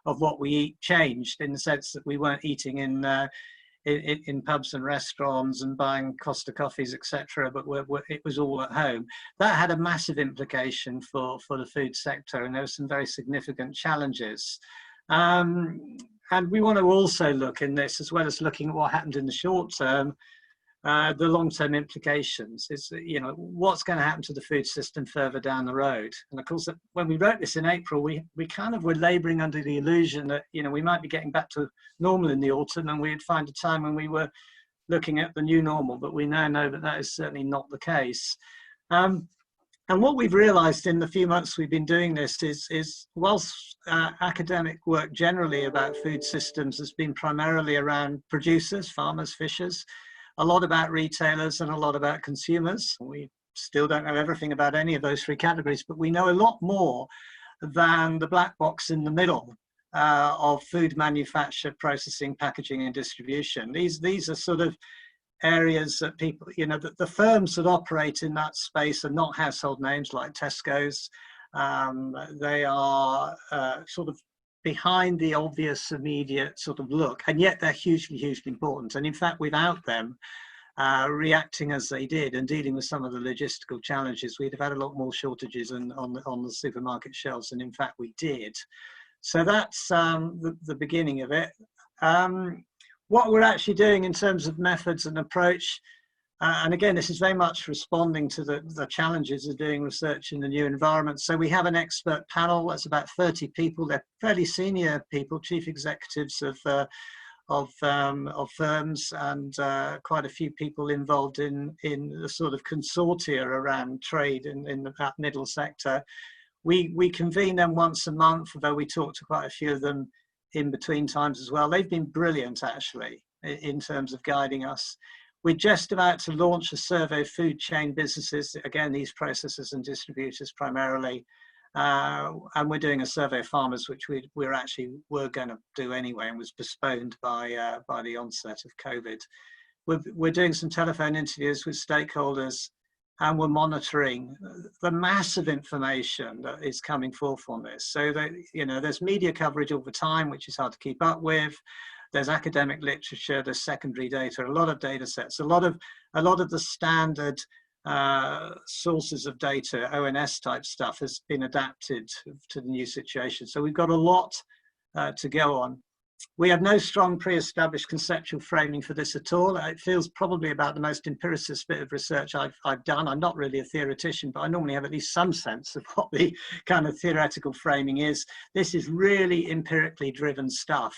Speaker 9: of what we eat changed, in the sense that we weren't eating in pubs and restaurants and buying Costa coffees, etc., but it was all at home. That had a massive implication for the food sector, and there were some very significant challenges. And we want to also look in this, as well as looking at what happened in the short term, the long-term implications. Is, you know, what's going to happen to the food system further down the road. And of course, when we wrote this in April, we kind of were labouring under the illusion that, you know, we might be getting back to normal in the autumn, and we'd find a time when we were looking at the new normal. But we now know that that is certainly not the case. And what we've realised in the few months we've been doing this is whilst academic work generally about food systems has been primarily around producers, farmers, fishers, a lot about retailers and a lot about consumers. We still don't know everything about any of those 3 categories, but we know a lot more than the black box in the middle of food manufacture, processing, packaging and distribution. These are sort of areas that people, you know, the firms that operate in that space are not household names like Tesco's. They are sort of behind the obvious immediate sort of look, and yet they're hugely, hugely important. And in fact, without them reacting as they did and dealing with some of the logistical challenges, we'd have had a lot more shortages on the supermarket shelves, and in fact we did. So that's the beginning of it. What we're actually doing in terms of methods and approach, and again, this is very much responding to the challenges of doing research in the new environment. So we have an expert panel that's about 30 people. They're fairly senior people, chief executives of firms, and quite a few people involved in the sort of consortia around trade in that middle sector. We convene them once a month, although we talk to quite a few of them in between times as well. They've been brilliant actually in terms of guiding us. We're just about to launch a survey of food chain businesses, again these processors and distributors primarily, and we're doing a survey of farmers, which we were going to do anyway and was postponed by the onset of COVID. We're doing some telephone interviews with stakeholders, and we're monitoring the massive information that is coming forth on this. So that, you know, there's media coverage all the time, which is hard to keep up with. There's academic literature, there's secondary data, a lot of data sets, a lot of the standard sources of data, ONS type stuff, has been adapted to the new situation. So we've got a lot to go on. We have no strong pre-established conceptual framing for this at all. It feels probably about the most empiricist bit of research I've done. I'm not really a theoretician, but I normally have at least some sense of what the kind of theoretical framing is. This is really empirically driven stuff.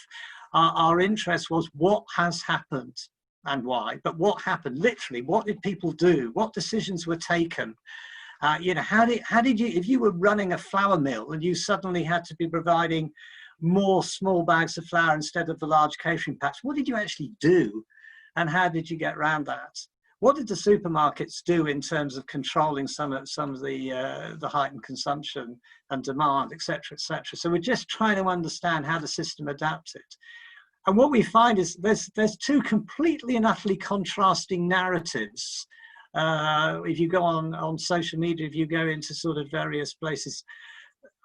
Speaker 9: Our interest was what has happened and why, but what happened literally, what did people do? What decisions were taken? You know, how did you, if you were running a flour mill and you suddenly had to be providing more small bags of flour instead of the large catering packs, what did you actually do, and how did you get around that? what did the supermarkets do in terms of controlling some of the heightened consumption and demand, etc., etc. So we're just trying to understand how the system adapted. And what we find is there's two completely and utterly contrasting narratives. If you go on social media, if you go into sort of various places,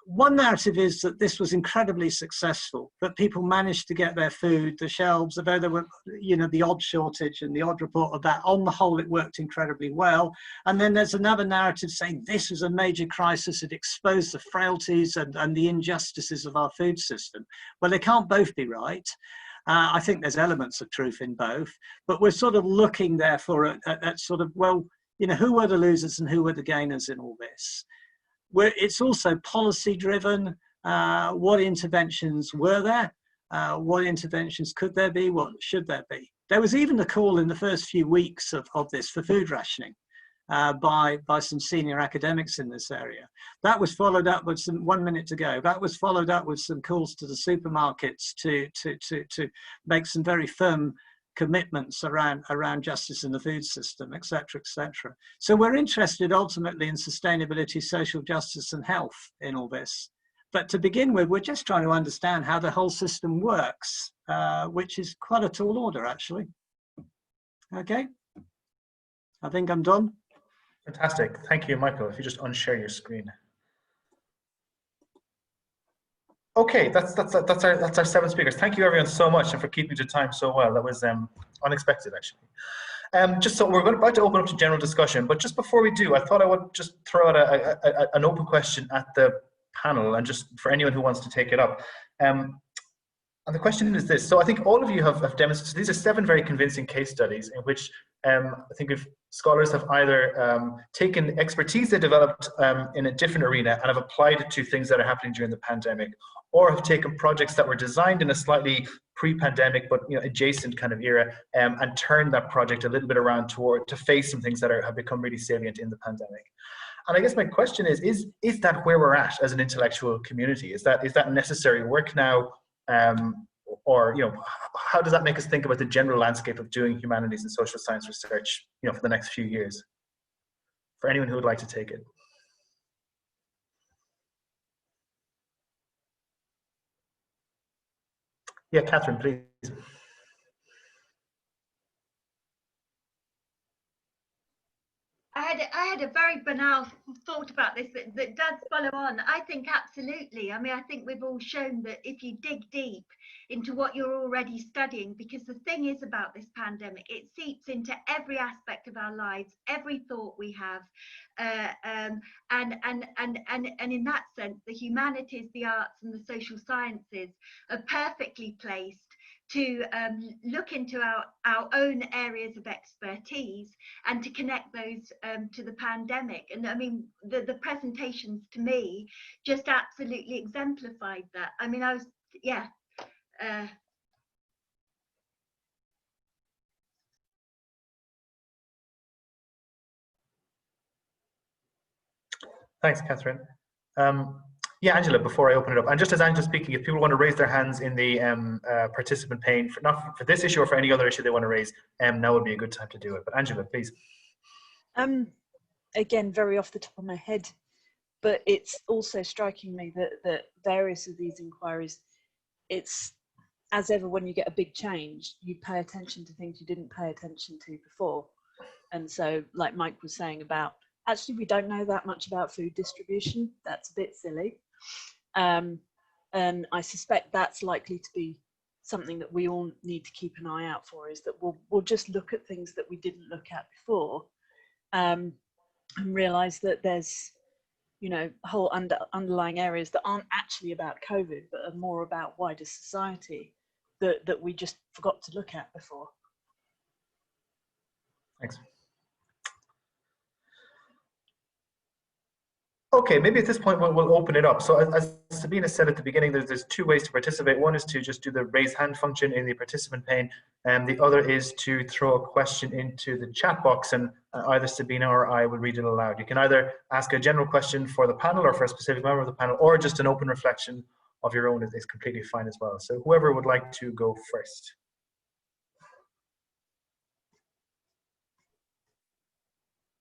Speaker 9: one narrative is that this was incredibly successful, that people managed to get their food, the shelves, although there were, you know, the odd shortage and the odd report of that, on the whole, it worked incredibly well. And then there's another narrative saying this was a major crisis, it exposed the frailties and the injustices of our food system. Well, they can't both be right. I think there's elements of truth in both, but we're sort of looking therefore at sort of, well, you know, who were the losers and who were the gainers in all this? It's also policy driven. What interventions were there? What interventions could there be? What should there be? There was even a call in the first few weeks of this for food rationing by some senior academics in this area. That was followed up with some, 1 minute to go, that was followed up with some calls to the supermarkets to make some very firm commitments around justice in the food system, etc., etc. So we're interested ultimately in sustainability, social justice and health in all this. But to begin with, we're just trying to understand how the whole system works, which is quite a tall order, actually. Okay, I think I'm done.
Speaker 2: Fantastic. Thank you, Michael. If you just unshare your screen. Okay, that's our 7 speakers. Thank you everyone so much and for keeping to time so well. That was unexpected actually. Just so we're about to open up to general discussion, but just before we do, I thought I would just throw out an open question at the panel, and just for anyone who wants to take it up. And the question is this: so I think all of you have demonstrated, these are 7 very convincing case studies in which I think if scholars have either taken expertise they developed in a different arena and have applied it to things that are happening during the pandemic, or have taken projects that were designed in a slightly pre-pandemic but adjacent kind of era and turned that project a little bit around to face some things that have become really salient in the pandemic. And I guess my question is that where we're at as an intellectual community? Is that necessary work now? Or how does that make us think about the general landscape of doing humanities and social science research for the next few years? For anyone who would like to take it. Yeah, Catherine, please.
Speaker 8: I had a very banal thought about this that does follow on. I think absolutely. I mean, I think we've all shown that if you dig deep into what you're already studying, because the thing is about this pandemic, it seeps into every aspect of our lives, every thought we have, and in that sense, the humanities, the arts, and the social sciences are perfectly placed to look into our own areas of expertise and to connect those to the pandemic. And I mean, the presentations to me just absolutely exemplified that. I mean,
Speaker 2: Thanks, Catherine. Yeah, Angela, before I open it up, and just as Angela's speaking, if people want to raise their hands in the participant pane, not for this issue or for any other issue they want to raise, now would be a good time to do it. But Angela, please.
Speaker 3: Again, very off the top of my head, but it's also striking me that various of these inquiries, it's as ever when you get a big change, you pay attention to things you didn't pay attention to before. And so, like Mike was saying about, actually, we don't know that much about food distribution. That's a bit silly. And I suspect that's likely to be something that we all need to keep an eye out for, is that we'll just look at things that we didn't look at before and realize that there's, whole underlying areas that aren't actually about COVID, but are more about wider society that we just forgot to look at before.
Speaker 2: Thanks. Okay, maybe at this point we'll open it up. So as Sabina said at the beginning, there's 2 ways to participate. One is to just do the raise hand function in the participant pane, and the other is to throw a question into the chat box, and either Sabina or I will read it aloud. You can either ask a general question for the panel or for a specific member of the panel, or just an open reflection of your own is completely fine as well. So whoever would like to go first.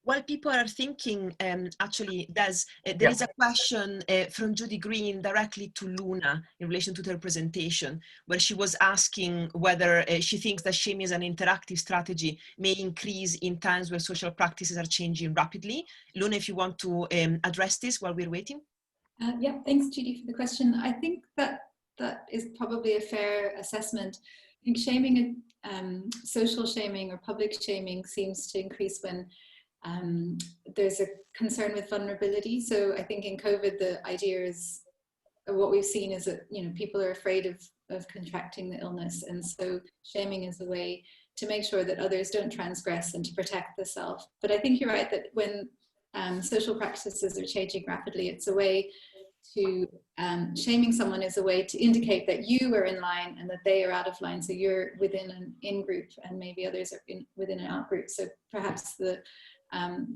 Speaker 1: while people are thinking, actually, there
Speaker 2: Yeah.
Speaker 1: is a question from Judy Green directly to Luna in relation to her presentation, where she was asking whether she thinks that shame is an interactive strategy may increase in times where social practices are changing rapidly. Luna, if you want to address this while we're waiting.
Speaker 5: Yeah, thanks, Judy, for the question. I think that is probably a fair assessment. I think shaming, social shaming or public shaming seems to increase when there's a concern with vulnerability. So I think in COVID, the idea is, what we've seen is that, you know, people are afraid of contracting the illness. And so shaming is a way to make sure that others don't transgress and to protect the self. But I think you're right that when social practices are changing rapidly, it's a way to, shaming someone is a way to indicate that you are in line and that they are out of line. So you're within an in-group and maybe others are within an out-group. So perhaps the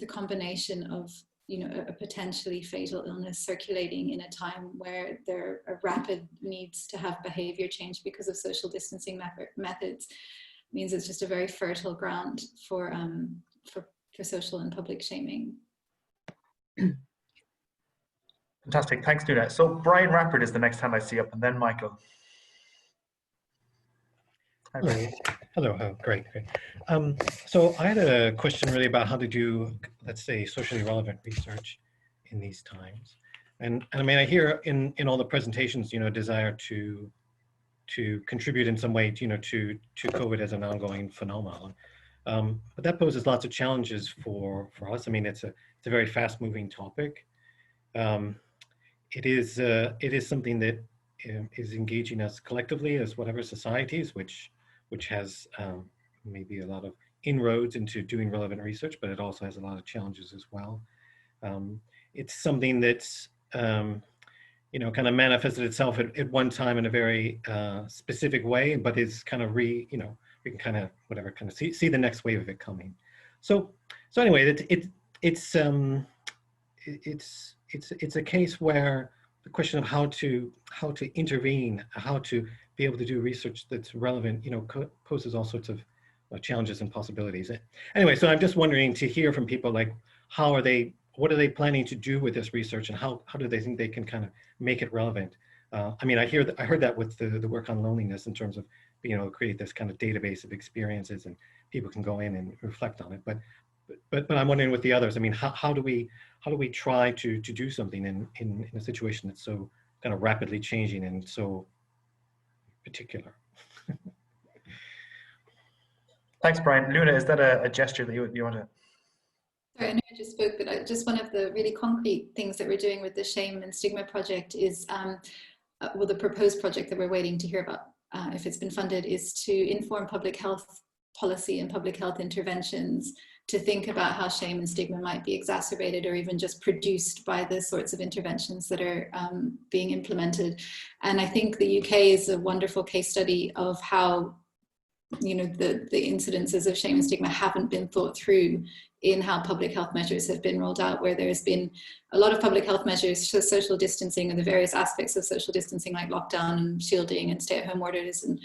Speaker 5: combination of, you know, a potentially fatal illness circulating in a time where there are rapid needs to have behavior change because of social distancing methods means it's just a very fertile ground for social and public shaming.
Speaker 2: Fantastic, thanks, Luna. So Brian Rappert is the next time I see up, and then Michael.
Speaker 10: Hello. Oh, great. So I had a question really about how to do, let's say, socially relevant research in these times. And I mean, I hear in all the presentations, you know, desire to contribute in some way, you know, to COVID as an ongoing phenomenon. But that poses lots of challenges for us. I mean, it's a very fast moving topic. It is something that is engaging us collectively as whatever societies, which has maybe a lot of inroads into doing relevant research, but it also has a lot of challenges as well. It's something that's, you know, kind of manifested itself at one time in a very specific way, but is kind of we can kind of see the next wave of it coming. So anyway, it's a case where the question of how to intervene, how to be able to do research that's relevant, you know, poses all sorts of challenges and possibilities. Anyway, so I'm just wondering to hear from people, like, what are they planning to do with this research, and how do they think they can kind of make it relevant? I mean, I heard that with the work on loneliness, in terms of being able to create this kind of database of experiences and people can go in and reflect on it. But I'm wondering with the others, I mean, how do we try to do something in a situation that's so kind of rapidly changing and so particular?
Speaker 2: Thanks, Brian. Luna, is that a gesture that you want to?
Speaker 5: Sorry, I know I just spoke, but just one of the really concrete things that we're doing with the Shame and Stigma project is, well, the proposed project that we're waiting to hear about, if it's been funded, is to inform public health policy and public health interventions to think about how shame and stigma might be exacerbated or even just produced by the sorts of interventions that are being implemented. And I think the UK is a wonderful case study of how, you know, the incidences of shame and stigma haven't been thought through in how public health measures have been rolled out, where there's been a lot of public health measures, so social distancing and the various aspects of social distancing like lockdown and shielding and stay-at-home orders and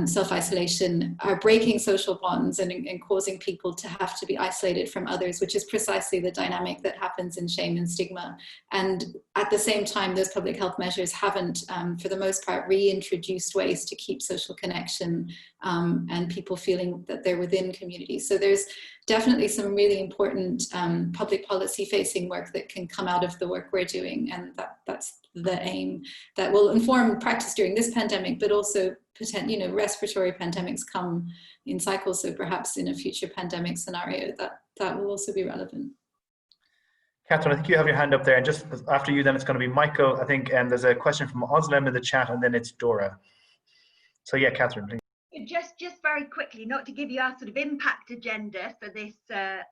Speaker 5: self-isolation are breaking social bonds and causing people to have to be isolated from others, which is precisely the dynamic that happens in shame and stigma. And at the same time, those public health measures haven't, for the most part, reintroduced ways to keep social connection and people feeling that they're within communities. So there's definitely some really important public policy facing work that can come out of the work we're doing, and that's the aim that will inform practice during this pandemic, but also respiratory pandemics come in cycles, so perhaps in a future pandemic scenario that will also be relevant.
Speaker 2: Catherine, I think you have your hand up there, and just after you then it's going to be Michael, I think, and there's a question from Oslem in the chat, and then it's Dora. So yeah, Catherine, please.
Speaker 8: Just very quickly, not to give you our sort of impact agenda for this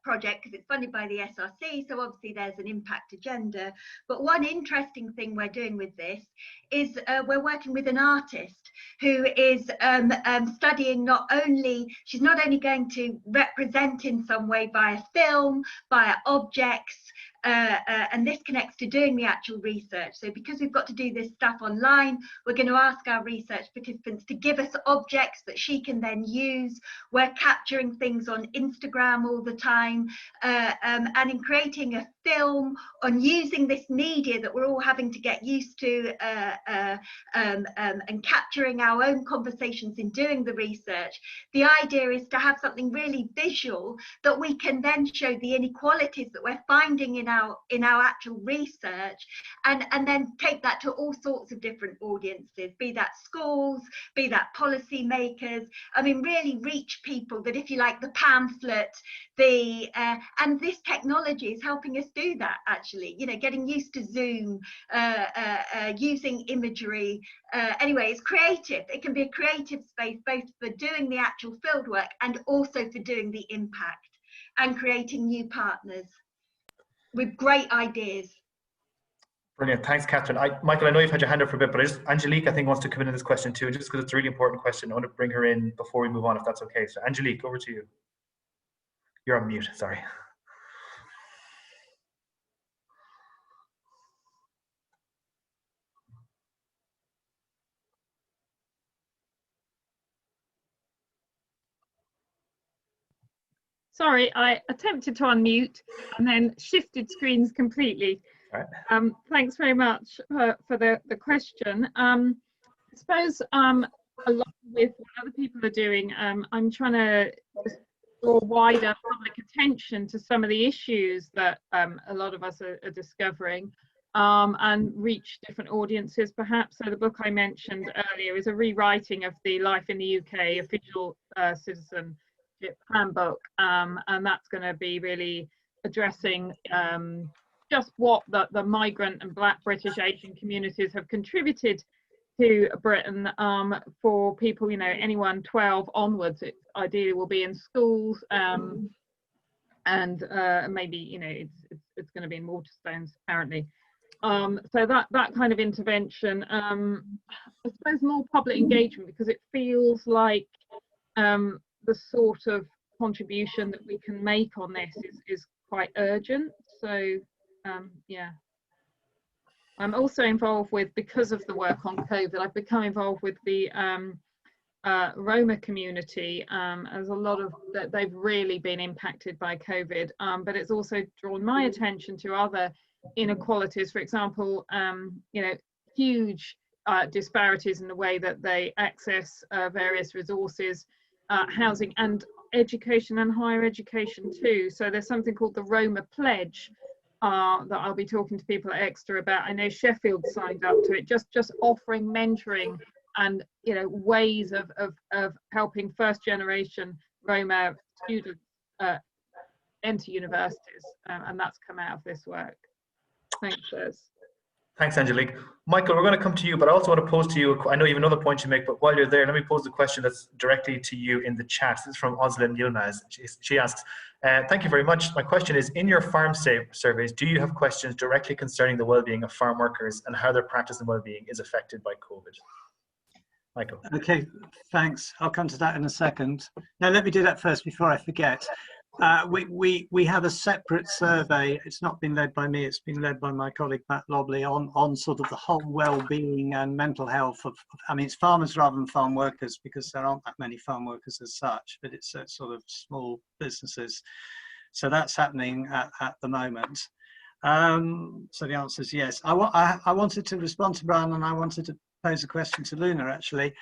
Speaker 8: project, because it's funded by the SRC, so obviously there's an impact agenda. But one interesting thing we're doing with this is we're working with an artist who is studying she's not only going to represent in some way via film, via objects, and this connects to doing the actual research. So because we've got to do this stuff online, we're going to ask our research participants to give us objects that she can then use. We're capturing things on Instagram all the time, and in creating a film on using this media that we're all having to get used to, and capturing our own conversations in doing the research. The idea is to have something really visual that we can then show the inequalities that we're finding in our actual research, and then take that to all sorts of different audiences, be that schools, be that policy makers. I mean, really reach people that, if you like, the pamphlet, and this technology is helping us do that, actually, you know, getting used to Zoom, using imagery. Anyway, it's creative. It can be a creative space both for doing the actual field work and also for doing the impact and creating new partners with great ideas.
Speaker 2: Brilliant. Thanks, Catherine. Michael, I know you've had your hand up for a bit, but Angelique, I think, wants to come in this question too, just because it's a really important question. I want to bring her in before we move on, if that's okay. So Angelique, over to you. You're on mute, sorry.
Speaker 6: Sorry, I attempted to unmute and then shifted screens completely.
Speaker 2: Right.
Speaker 6: Thanks very much for the question. I suppose along with what other people are doing, I'm trying to draw wider public attention to some of the issues that a lot of us are discovering, and reach different audiences perhaps. So the book I mentioned earlier is a rewriting of the Life in the UK official citizenship handbook, and that's going to be really addressing just what the migrant and Black, British, Asian communities have contributed to Britain, for people, you know, anyone 12 onwards. It ideally will be in schools, and maybe, you know, it's going to be in Waterstones apparently. So that kind of intervention, I suppose more public engagement, because it feels like the sort of contribution that we can make on this is quite urgent. So yeah, I'm also involved with, because of the work on COVID, I've become involved with the Roma community, as a lot of that, they've really been impacted by COVID, but it's also drawn my attention to other inequalities. For example, you know, huge disparities in the way that they access various resources, housing and education, and higher education too. So there's something called the Roma Pledge that I'll be talking to people at Exeter about. I know Sheffield signed up to it, just offering mentoring and, you know, ways of helping first generation Roma students enter universities, and that's come out of this work. Thanks, Liz.
Speaker 2: Thanks, Angelique. Michael, we're going to come to you, but I also want to pose to you, I know you have another point you make, but while you're there, let me pose the question that's directly to you in the chat. This is from Özlem Yilmaz. She asks, thank you very much. My question is, in your farm surveys, do you have questions directly concerning the well-being of farm workers and how their practice and well-being is affected by COVID? Michael.
Speaker 9: Okay, thanks. I'll come to that in a second. Now, let me do that first before I forget. We have a separate survey. It's not been led by me, it's been led by my colleague Matt Lobley on sort of the whole well-being and mental health of, I mean, it's farmers rather than farm workers, because there aren't that many farm workers as such, but it's sort of small businesses. So that's happening at the moment. So the answer is yes. I wanted to respond to Brian, and I wanted to pose a question to Luna, actually.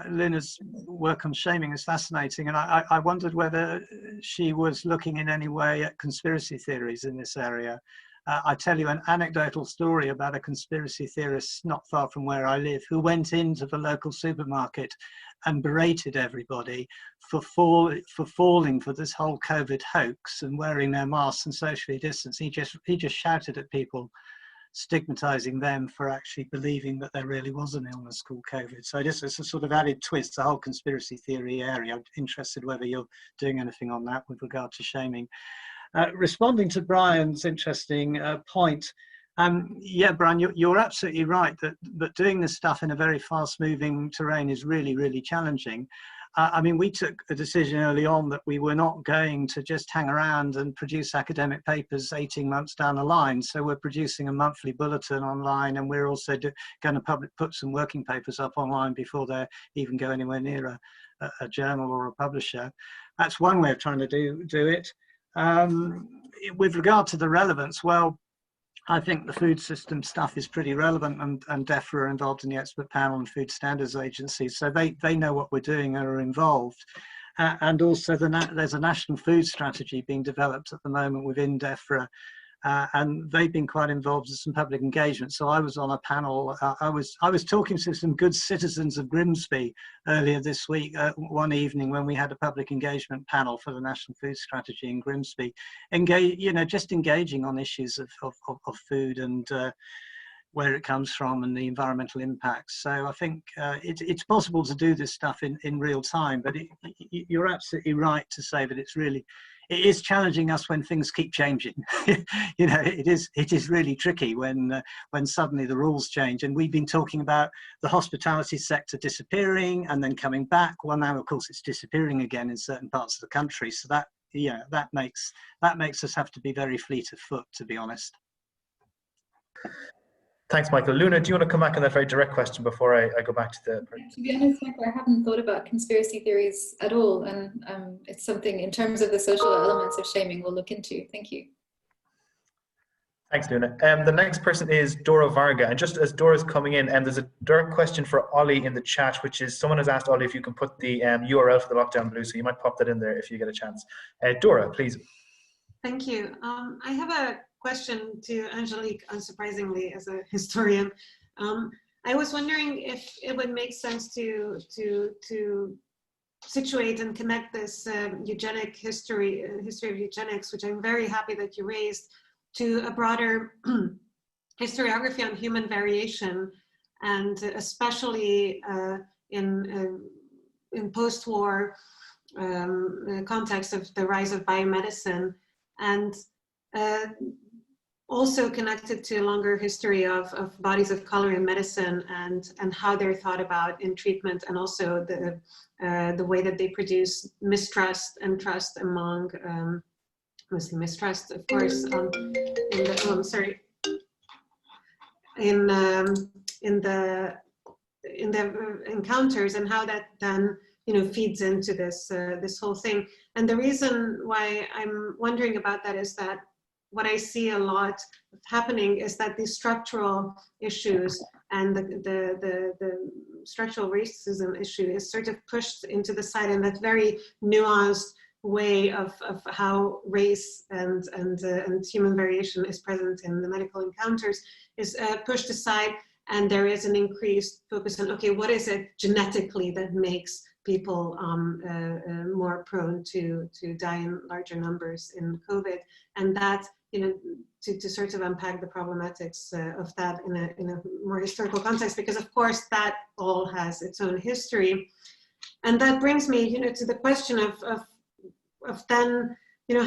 Speaker 9: Luna's work on shaming is fascinating, and I wondered whether she was looking in any way at conspiracy theories in this area. I tell you an anecdotal story about a conspiracy theorist not far from where I live, who went into the local supermarket and berated everybody for falling for this whole COVID hoax and wearing their masks and socially distanced. He just shouted at people, stigmatizing them for actually believing that there really was an illness called COVID. So just it's a sort of added twist, the whole conspiracy theory area. I'm interested whether you're doing anything on that with regard to shaming. Responding to Brian's interesting point, yeah, Brian, you're absolutely right that doing this stuff in a very fast-moving terrain is really, really challenging. I mean, we took a decision early on that we were not going to just hang around and produce academic papers 18 months down the line. So we're producing a monthly bulletin online, and we're also going to put some working papers up online before they even go anywhere near a journal or a publisher. That's one way of trying to do it. With regard to the relevance, well, I think the food system stuff is pretty relevant, and DEFRA are involved in the expert panel and food standards agency, so they know what we're doing and are involved. And also there's a national food strategy being developed at the moment within DEFRA, and they've been quite involved in some public engagement. So I was on a panel, I was talking to some good citizens of Grimsby earlier this week, one evening when we had a public engagement panel for the National Food Strategy in Grimsby, just engaging on issues of food and where it comes from and the environmental impacts. So I think it's possible to do this stuff in real time, but you're absolutely right to say that it is challenging us when things keep changing. It is really tricky when suddenly the rules change. And we've been talking about the hospitality sector disappearing and then coming back. Well, now of course it's disappearing again in certain parts of the country. So that makes us have to be very fleet of foot, to be honest.
Speaker 2: Thanks, Michael. Luna, do you want to come back on that very direct question before I go back to the...
Speaker 5: To be honest, Michael, I haven't thought about conspiracy theories at all. And it's something in terms of the social elements of shaming we'll look into. Thank you.
Speaker 2: Thanks, Luna. The next person is Dora Varga. And just as Dora's coming in, there's a direct question for Ollie in the chat, which is someone has asked Ollie if you can put the URL for the Lockdown Blue. So you might pop that in there if you get a chance. Dora, please.
Speaker 11: Thank you. I have a question to Angelique, unsurprisingly, as a historian. I was wondering if it would make sense to situate and connect this eugenic history of eugenics, which I'm very happy that you raised, to a broader historiography on human variation, and especially in post-war context of the rise of biomedicine, and also connected to a longer history of bodies of color in medicine and how they're thought about in treatment, and also the way that they produce mistrust and trust among, mostly mistrust, of course, in the encounters, and how that then feeds into this whole thing. And the reason why I'm wondering about that is that what I see a lot happening is that these structural issues and the structural racism issue is sort of pushed into the side, and that very nuanced way of how race and human variation is present in the medical encounters is pushed aside, and there is an increased focus on, okay, what is it genetically that makes people more prone to die in larger numbers in COVID, and that to sort of unpack the problematics of that in a more historical context, because of course that all has its own history. And that brings me to the question of then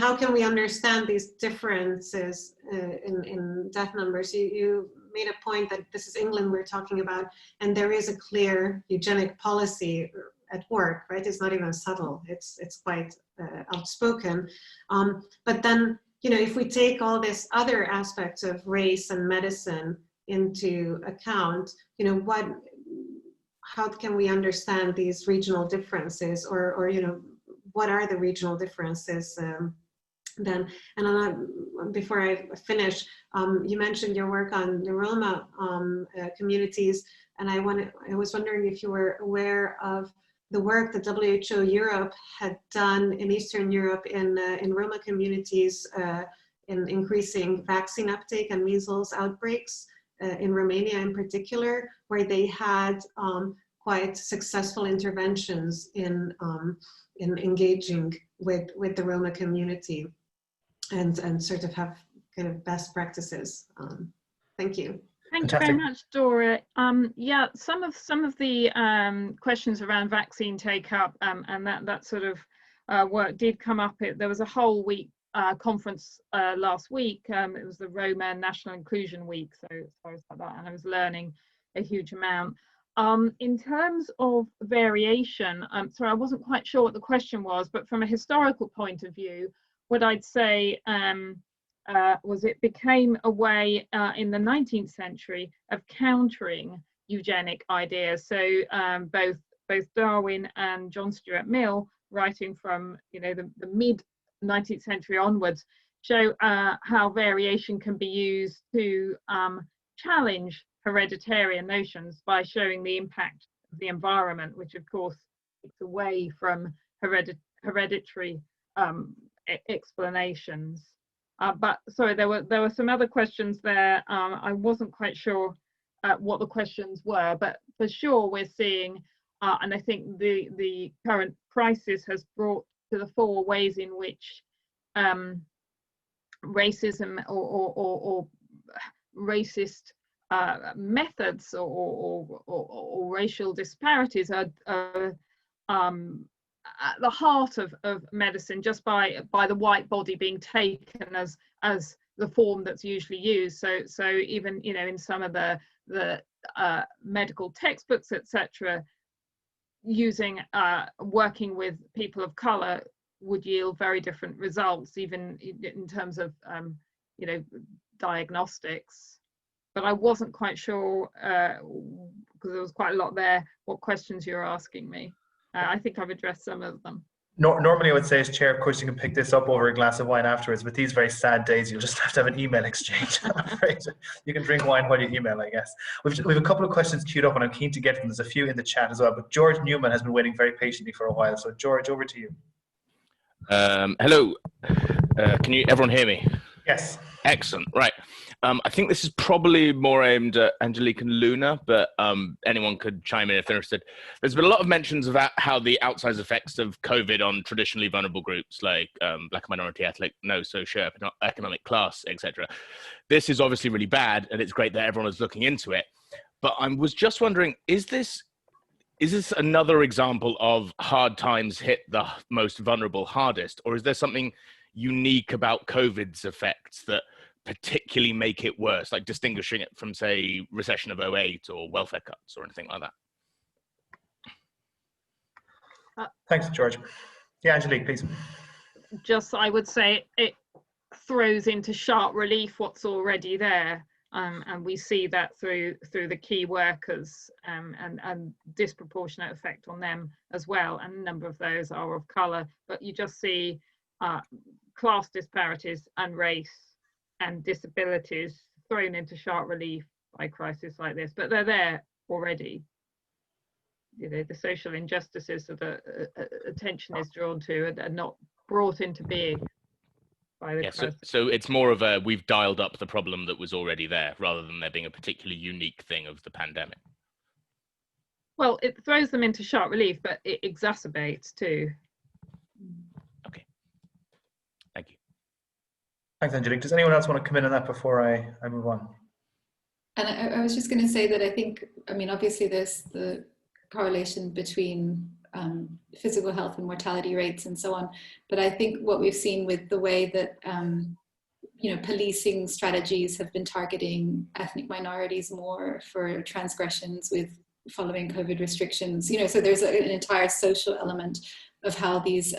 Speaker 11: how can we understand these differences in death numbers? You made a point that this is England we're talking about, and there is a clear eugenic policy at work, right? It's not even subtle, it's quite outspoken. But then if we take all this other aspects of race and medicine into account, how can we understand these regional differences, or what are the regional differences then? And before I finish, you mentioned your work on the Roma communities, and I was wondering if you were aware of the work that WHO Europe had done in Eastern Europe in Roma communities in increasing vaccine uptake and measles outbreaks in Romania in particular, where they had quite successful interventions in engaging with the Roma community and sort of have kind of best practices. Thank you.
Speaker 6: Thank you very much, Dora. Yeah, some of the questions around vaccine take-up and that sort of work did come up. There was a whole week conference last week. It was the Roma National Inclusion Week, so sorry about that, and I was learning a huge amount. In terms of variation, sorry, I wasn't quite sure what the question was, but from a historical point of view, what I'd say was it became a way in the 19th century of countering eugenic ideas. So both Darwin and John Stuart Mill, writing from the mid 19th century onwards, show how variation can be used to challenge hereditarian notions by showing the impact of the environment, which of course takes away from hereditary explanations. But sorry, there were some other questions there. I wasn't quite sure what the questions were, but for sure we're seeing, and I think the current crisis has brought to the fore ways in which racism or racist methods or racial disparities are at the heart of medicine, just by the white body being taken as the form that's usually used. So even in some of the medical textbooks, etc., using working with people of color would yield very different results, even in terms of diagnostics. But I wasn't quite sure, because there was quite a lot there, what questions you're asking me. I think I've addressed some of them.
Speaker 2: Normally I would say as chair, of course, you can pick this up over a glass of wine afterwards, but these very sad days, you'll just have to have an email exchange, I'm afraid. You can drink wine while you email, I guess. We've a couple of questions queued up and I'm keen to get them. There's a few in the chat as well, but George Newman has been waiting very patiently for a while. So George, over to you.
Speaker 12: Hello, can everyone hear me?
Speaker 2: Yes.
Speaker 12: Excellent, right. I think this is probably more aimed at Angelique and Luna, but anyone could chime in if they're interested. There's been a lot of mentions about how the outsized effects of COVID on traditionally vulnerable groups like Black minority, ethnic, no socioeconomic class, etc. This is obviously really bad, and it's great that everyone is looking into it. But I was just wondering, is this another example of hard times hit the most vulnerable hardest, or is there something unique about COVID's effects that particularly make it worse, like distinguishing it from, say, recession of 2008 or welfare cuts or anything like that?
Speaker 2: Thanks, George. Yeah, Angelique, please.
Speaker 6: Just, I would say it throws into sharp relief what's already there, and we see that through the key workers and disproportionate effect on them as well, and a number of those are of colour, but you just see class disparities and race and disabilities thrown into sharp relief by crises like this, but they're there already. The social injustices that the attention is drawn to are not brought into being by the crisis.
Speaker 12: So it's more of a, we've dialed up the problem that was already there, rather than there being a particularly unique thing of the pandemic.
Speaker 6: Well, it throws them into sharp relief, but it exacerbates too.
Speaker 12: Okay. Thank you.
Speaker 2: Thanks, Angelique. Does anyone else want to come in on that before I move on?
Speaker 5: And I was just going to say that I think, obviously there's the correlation between physical health and mortality rates and so on. But I think what we've seen with the way that, policing strategies have been targeting ethnic minorities more for transgressions with following COVID restrictions, so there's an entire social element of how these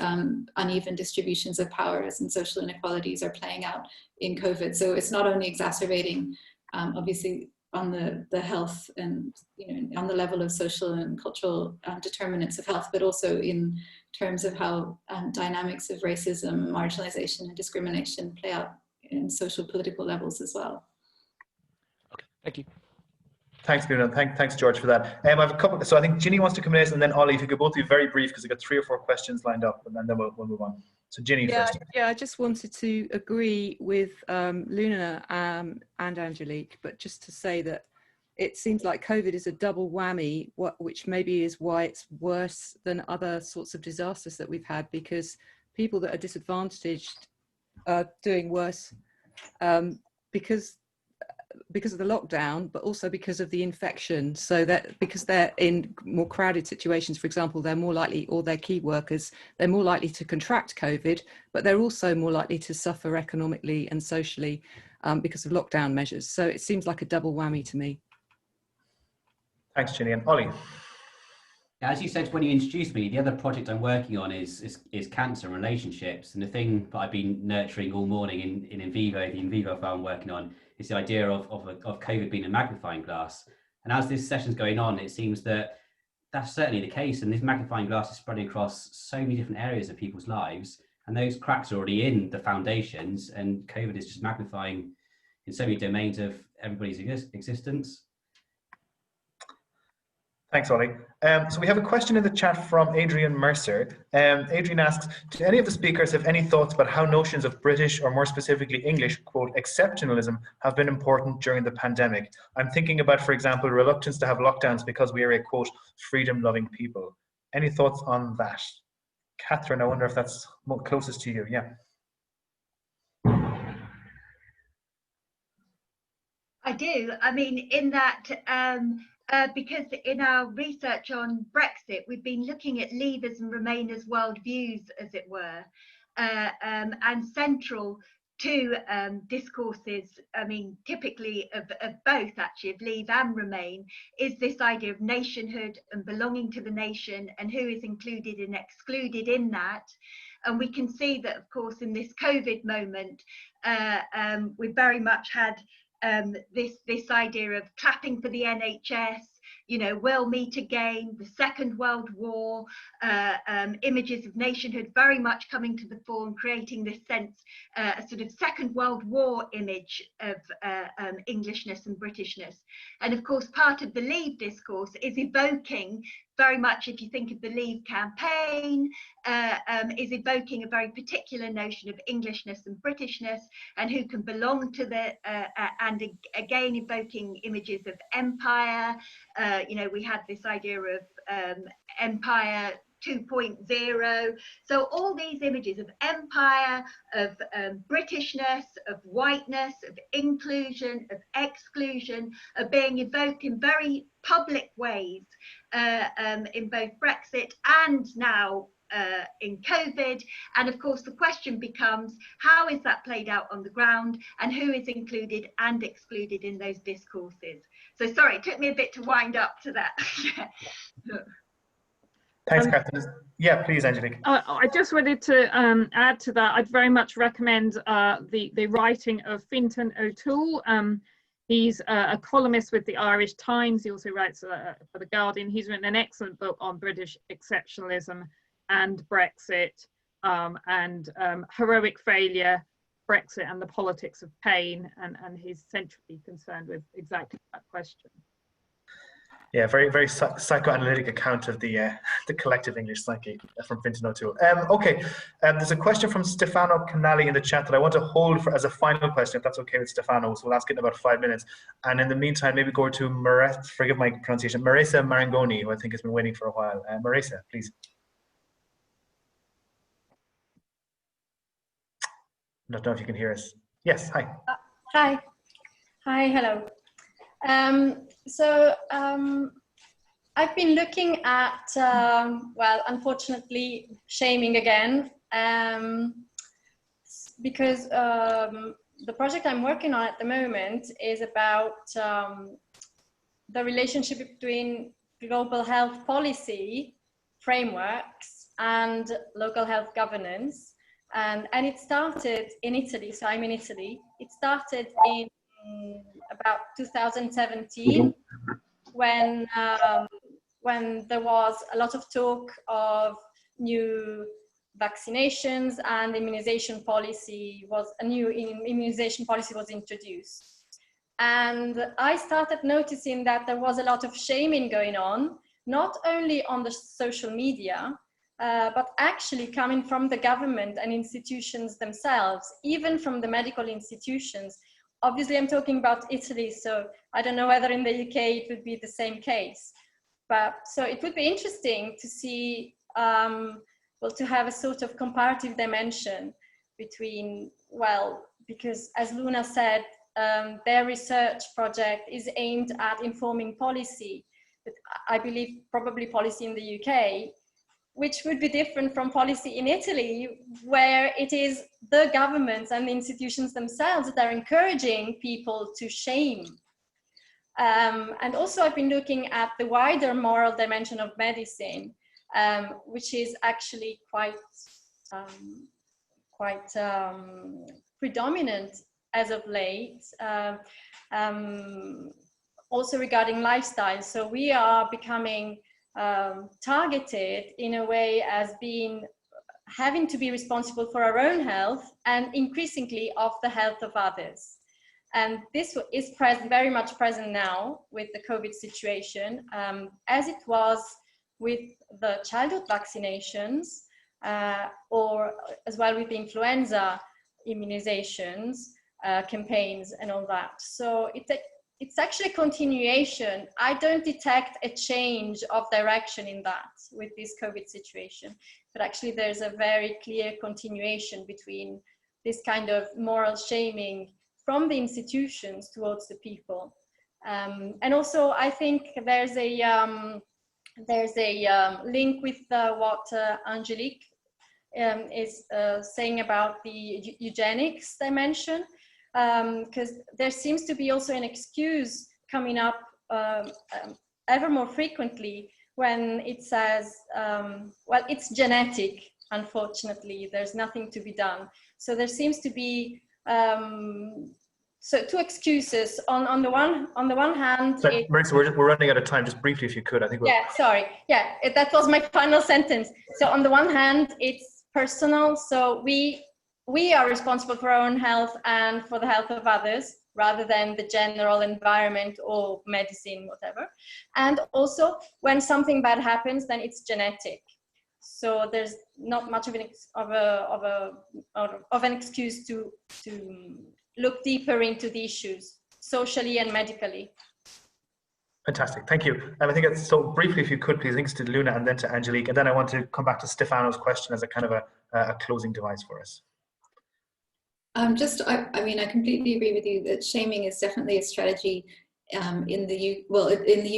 Speaker 5: uneven distributions of powers and social inequalities are playing out in COVID. So it's not only exacerbating, obviously, on the health and on the level of social and cultural determinants of health, but also in terms of how dynamics of racism, marginalization, and discrimination play out in social political levels as well.
Speaker 12: Okay, thank you.
Speaker 2: Thanks, Luna. Thanks, George, for that. I have a couple. So I think Ginny wants to come in, and then Ollie, if you could both be very brief, because I've got 3 or 4 questions lined up, and then we'll move on. So Ginny first.
Speaker 7: Yeah, I just wanted to agree with Luna and Angelique, but just to say that it seems like COVID is a double whammy, which maybe is why it's worse than other sorts of disasters that we've had, because people that are disadvantaged are doing worse because of the lockdown, but also because of the infection. So that because they're in more crowded situations, for example, they're more likely, or they're key workers, they're more likely to contract COVID, but they're also more likely to suffer economically and socially because of lockdown measures. So it seems like a double whammy to me.
Speaker 2: Thanks, Ginny. And Ollie?
Speaker 4: As you said when you introduced me, the other project I'm working on is cancer and relationships. And the thing that I've been nurturing all morning in vivo, the in vivo file I'm working on, is the idea of COVID being a magnifying glass. And as this session's going on, it seems that that's certainly the case. And this magnifying glass is spreading across so many different areas of people's lives. And those cracks are already in the foundations. And COVID is just magnifying in so many domains of everybody's existence.
Speaker 2: Thanks, Ollie. So we have a question in the chat from Adrian Mercer. Adrian asks, do any of the speakers have any thoughts about how notions of British, or more specifically English, quote, exceptionalism have been important during the pandemic? I'm thinking about, for example, reluctance to have lockdowns because we are a, quote, freedom-loving people. Any thoughts on that? Catherine, I wonder if that's closest to you. Yeah.
Speaker 8: I do. I mean, in that, because in our research on Brexit, we've been looking at Leavers and Remainers' worldviews, as it were, and central to discourses, I mean, typically of both, actually, of Leave and Remain, is this idea of nationhood and belonging to the nation and who is included and excluded in that. And we can see that, of course, in this COVID moment, we very much had this idea of clapping for the NHS, you know, we'll meet again, the Second World War, images of nationhood very much coming to the fore and creating this sense, a sort of Second World War image of Englishness and Britishness. And of course, part of the Leave discourse is evoking very much, if you think of the Leave campaign, is evoking a very particular notion of Englishness and Britishness and who can belong to the, and again evoking images of empire. You know, we had this idea of empire 2.0. So all these images of empire, of Britishness, of whiteness, of inclusion, of exclusion are being evoked in very public ways in both Brexit and now in COVID. And of course, the question becomes, how is that played out on the ground and who is included and excluded in those discourses? So sorry, it took me a bit to wind up to that.
Speaker 2: Thanks, Catherine. Yeah, please, Angelique.
Speaker 6: I just wanted to add to that. I'd very much recommend the writing of Fintan O'Toole. He's a columnist with the Irish Times. He also writes for The Guardian. He's written an excellent book on British exceptionalism and Brexit, and heroic failure, Brexit and the politics of pain, and he's centrally concerned with exactly that question.
Speaker 2: Yeah, very, very psychoanalytic account of the collective English psyche from Fintan O'Toole. Okay, there's a question from Stefano Canali in the chat that I want to hold for as a final question, if that's okay with Stefano. So we'll ask it in about 5 minutes. And in the meantime, maybe go to forgive my pronunciation, Marisa Marangoni, who I think has been waiting for a while. Marisa, please. Not know if you can hear us. Yes, hi.
Speaker 13: Hi, hello. I've been looking at, well, unfortunately, shaming again, because the project I'm working on at the moment is about the relationship between global health policy frameworks and local health governance. And it started in Italy, so I'm in Italy. It started in about 2017 when there was a lot of talk of new vaccinations and immunization policy a new immunization policy was introduced. And I started noticing that there was a lot of shaming going on, not only on the social media, but actually coming from the government and institutions themselves, even from the medical institutions. Obviously, I'm talking about Italy, so I don't know whether in the UK it would be the same case. But so it would be interesting to see, well, to have a sort of comparative dimension between, well, because as Luna said, their research project is aimed at informing policy, but I believe probably policy in the UK, which would be different from policy in Italy, where it is the governments and the institutions themselves that are encouraging people to shame. And also I've been looking at the wider moral dimension of medicine, which is actually quite predominant as of late, also regarding lifestyle. So we are becoming targeted in a way as having to be responsible for our own health and increasingly of the health of others. And this is very much present now with the COVID situation, as it was with the childhood vaccinations, or as well with the influenza immunizations, campaigns and all that. So it's actually a continuation. I don't detect a change of direction in that with this COVID situation, but actually there's a very clear continuation between this kind of moral shaming from the institutions towards the people. And also I think there's a link with what Angelique is saying about the eugenics dimension, because there seems to be also an excuse coming up ever more frequently when it says, well, it's genetic, unfortunately, there's nothing to be done. So there seems to be so two excuses. On the one hand,
Speaker 2: sorry, Marissa, we're running out of time. Just briefly, if you could, I think.
Speaker 13: Yeah, sorry. Yeah, that was my final sentence. So on the one hand, it's personal. So we are responsible for our own health and for the health of others, rather than the general environment or medicine, whatever. And also, when something bad happens, then it's genetic. So there's not much of an excuse to look deeper into the issues, socially and medically.
Speaker 2: Fantastic, thank you. And I think it's so briefly, if you could, please, links to Luna and then to Angelique, and then I want to come back to Stefano's question as a kind of a closing device for us.
Speaker 5: I mean, I completely agree with you that shaming is definitely a strategy in the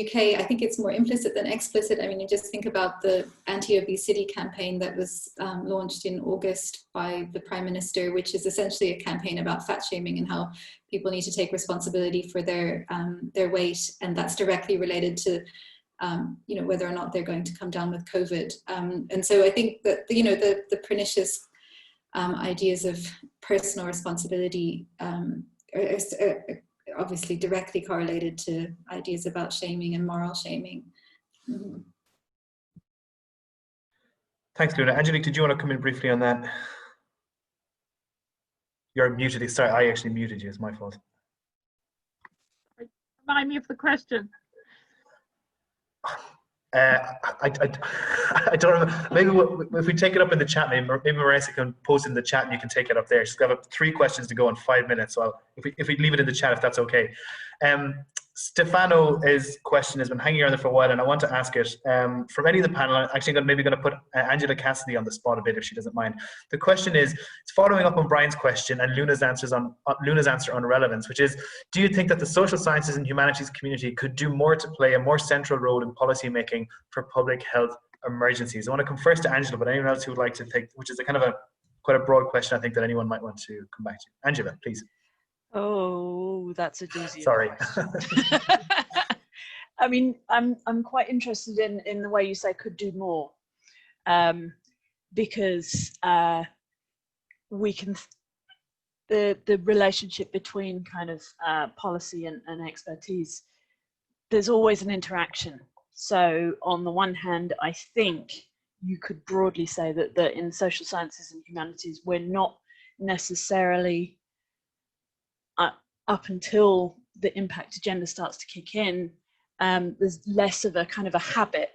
Speaker 5: UK. I think it's more implicit than explicit. I mean, you just think about the Anti-Obesity Campaign that was launched in August by the Prime Minister, which is essentially a campaign about fat shaming and how people need to take responsibility for their weight, and that's directly related to whether or not they're going to come down with COVID. And so I think that the pernicious ideas of personal responsibility are obviously directly correlated to ideas about shaming and moral shaming. Mm-hmm.
Speaker 2: Thanks, Luna. Angelique, did you want to come in briefly on that? You're muted. Sorry, I actually muted you. It's my fault.
Speaker 6: Remind me of the question.
Speaker 2: I don't remember. Maybe if we take it up in the chat, maybe Marissa can post in the chat and you can take it up there. She's got 3 questions to go in 5 minutes, so if we leave it in the chat, if that's okay. Stefano's question has been hanging around there for a while, and I want to ask it from any of the panel. I'm actually going to put Angela Cassidy on the spot a bit, if she doesn't mind. The question is, it's following up on Brian's question and Luna's answer on relevance, which is, do you think that the social sciences and humanities community could do more to play a more central role in policy making for public health emergencies? I want to come first to Angela, but anyone else who would like to take, which is quite a broad question, I think, that anyone might want to come back to. Angela, please.
Speaker 3: Oh, that's a doozy.
Speaker 2: Sorry.
Speaker 3: I mean, I'm quite interested in the way you say could do more, because we can the relationship between kind of policy and expertise. There's always an interaction. So on the one hand, I think you could broadly say that in social sciences and humanities, we're not necessarily up until the impact agenda starts to kick in, there's less of a kind of a habit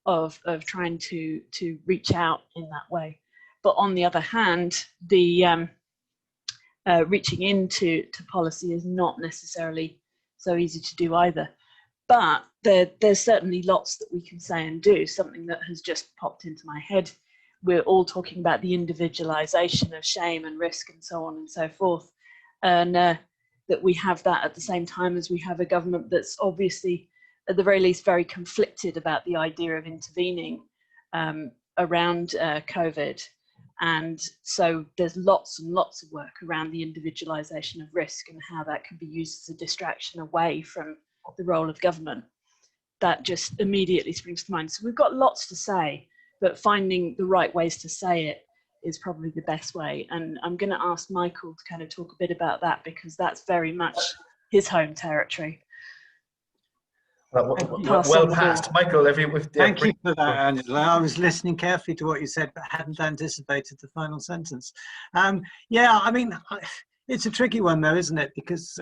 Speaker 3: of trying to reach out in that way. But on the other hand, the reaching into policy is not necessarily so easy to do either. But there's certainly lots that we can say and do. Something that has just popped into my head. We're all talking about the individualization of shame and risk and so on and so forth. And that we have that at the same time as we have a government that's obviously, at the very least, very conflicted about the idea of intervening around COVID. And so there's lots and lots of work around the individualization of risk and how that can be used as a distraction away from the role of government. That just immediately springs to mind. So we've got lots to say, but finding the right ways to say it is probably the best way. And I'm going to ask Michael to kind of talk a bit about that, because that's very much his home territory.
Speaker 2: Well passed. Michael,
Speaker 9: thank you for that, Angela. I was listening carefully to what you said, but hadn't anticipated the final sentence. Yeah, I mean, it's a tricky one though, isn't it? Because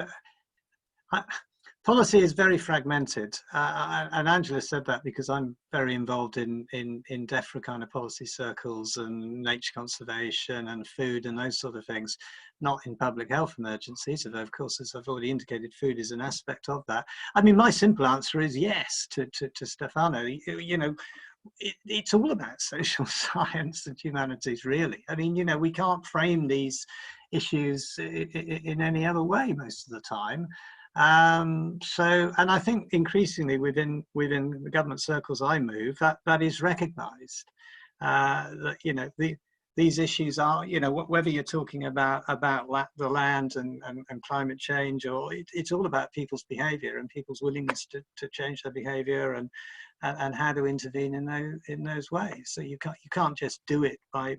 Speaker 9: policy is very fragmented, and Angela said that because I'm very involved in DEFRA kind of policy circles and nature conservation and food and those sort of things, not in public health emergencies, although of course, as I've already indicated, food is an aspect of that. I mean, my simple answer is yes to Stefano. You know, it's all about social science and humanities, really. I mean, you know, we can't frame these issues in any other way most of the time. And I think increasingly within the government circles I move, that is recognised, that, you know, these issues are, you know, whether you're talking about the land and climate change, or it's all about people's behaviour and people's willingness to change their behaviour and how to intervene in those ways. So you can't just do it by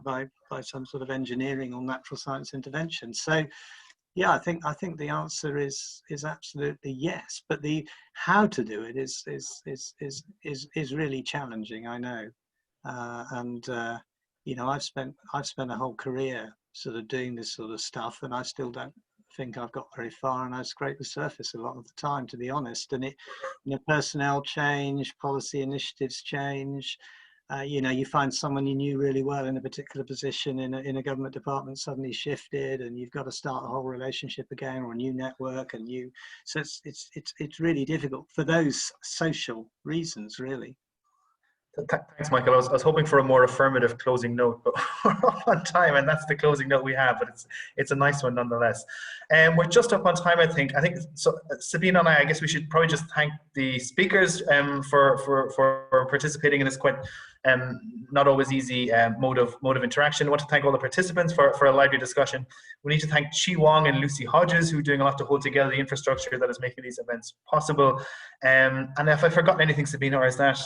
Speaker 9: some sort of engineering or natural science intervention. So yeah, I think the answer is absolutely yes, but the how to do it is really challenging, I know, and you know, I've spent a whole career sort of doing this sort of stuff, and I still don't think I've got very far, and I scrape the surface a lot of the time, to be honest. And personnel change, policy initiatives change. You know, you find someone you knew really well in a particular position in a government department suddenly shifted, and you've got to start a whole relationship again, or a new network, so it's really difficult for those social reasons, really.
Speaker 2: Thanks, Michael. I was hoping for a more affirmative closing note, but we're up on time, and that's the closing note we have. But it's a nice one nonetheless. And we're just up on time, I think. So. Sabina and I guess we should probably just thank the speakers for participating in this quite not always easy mode of interaction. I want to thank all the participants for a lively discussion. We need to thank Chi Wong and Lucy Hodges, who are doing a lot to hold together the infrastructure that is making these events possible. And if I've forgotten anything, Sabina, or is that?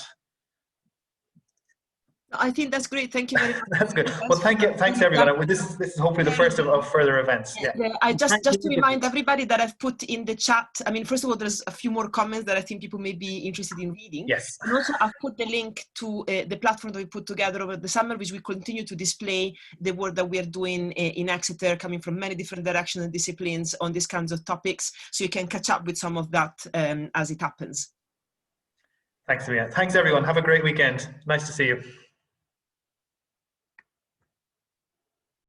Speaker 1: I think that's great. Thank you very much.
Speaker 2: That's good. Well, thanks everyone. This is hopefully the first of further events. Yeah.
Speaker 1: I just to remind everybody that I've put in the chat. I mean, first of all, there's a few more comments that I think people may be interested in reading.
Speaker 2: Yes.
Speaker 1: And also, I've put the link to the platform that we put together over the summer, which we continue to display the work that we are doing in Exeter, coming from many different directions and disciplines on these kinds of topics. So you can catch up with some of that as it happens.
Speaker 2: Thanks, Sabina. Thanks, everyone. Have a great weekend. Nice to see you.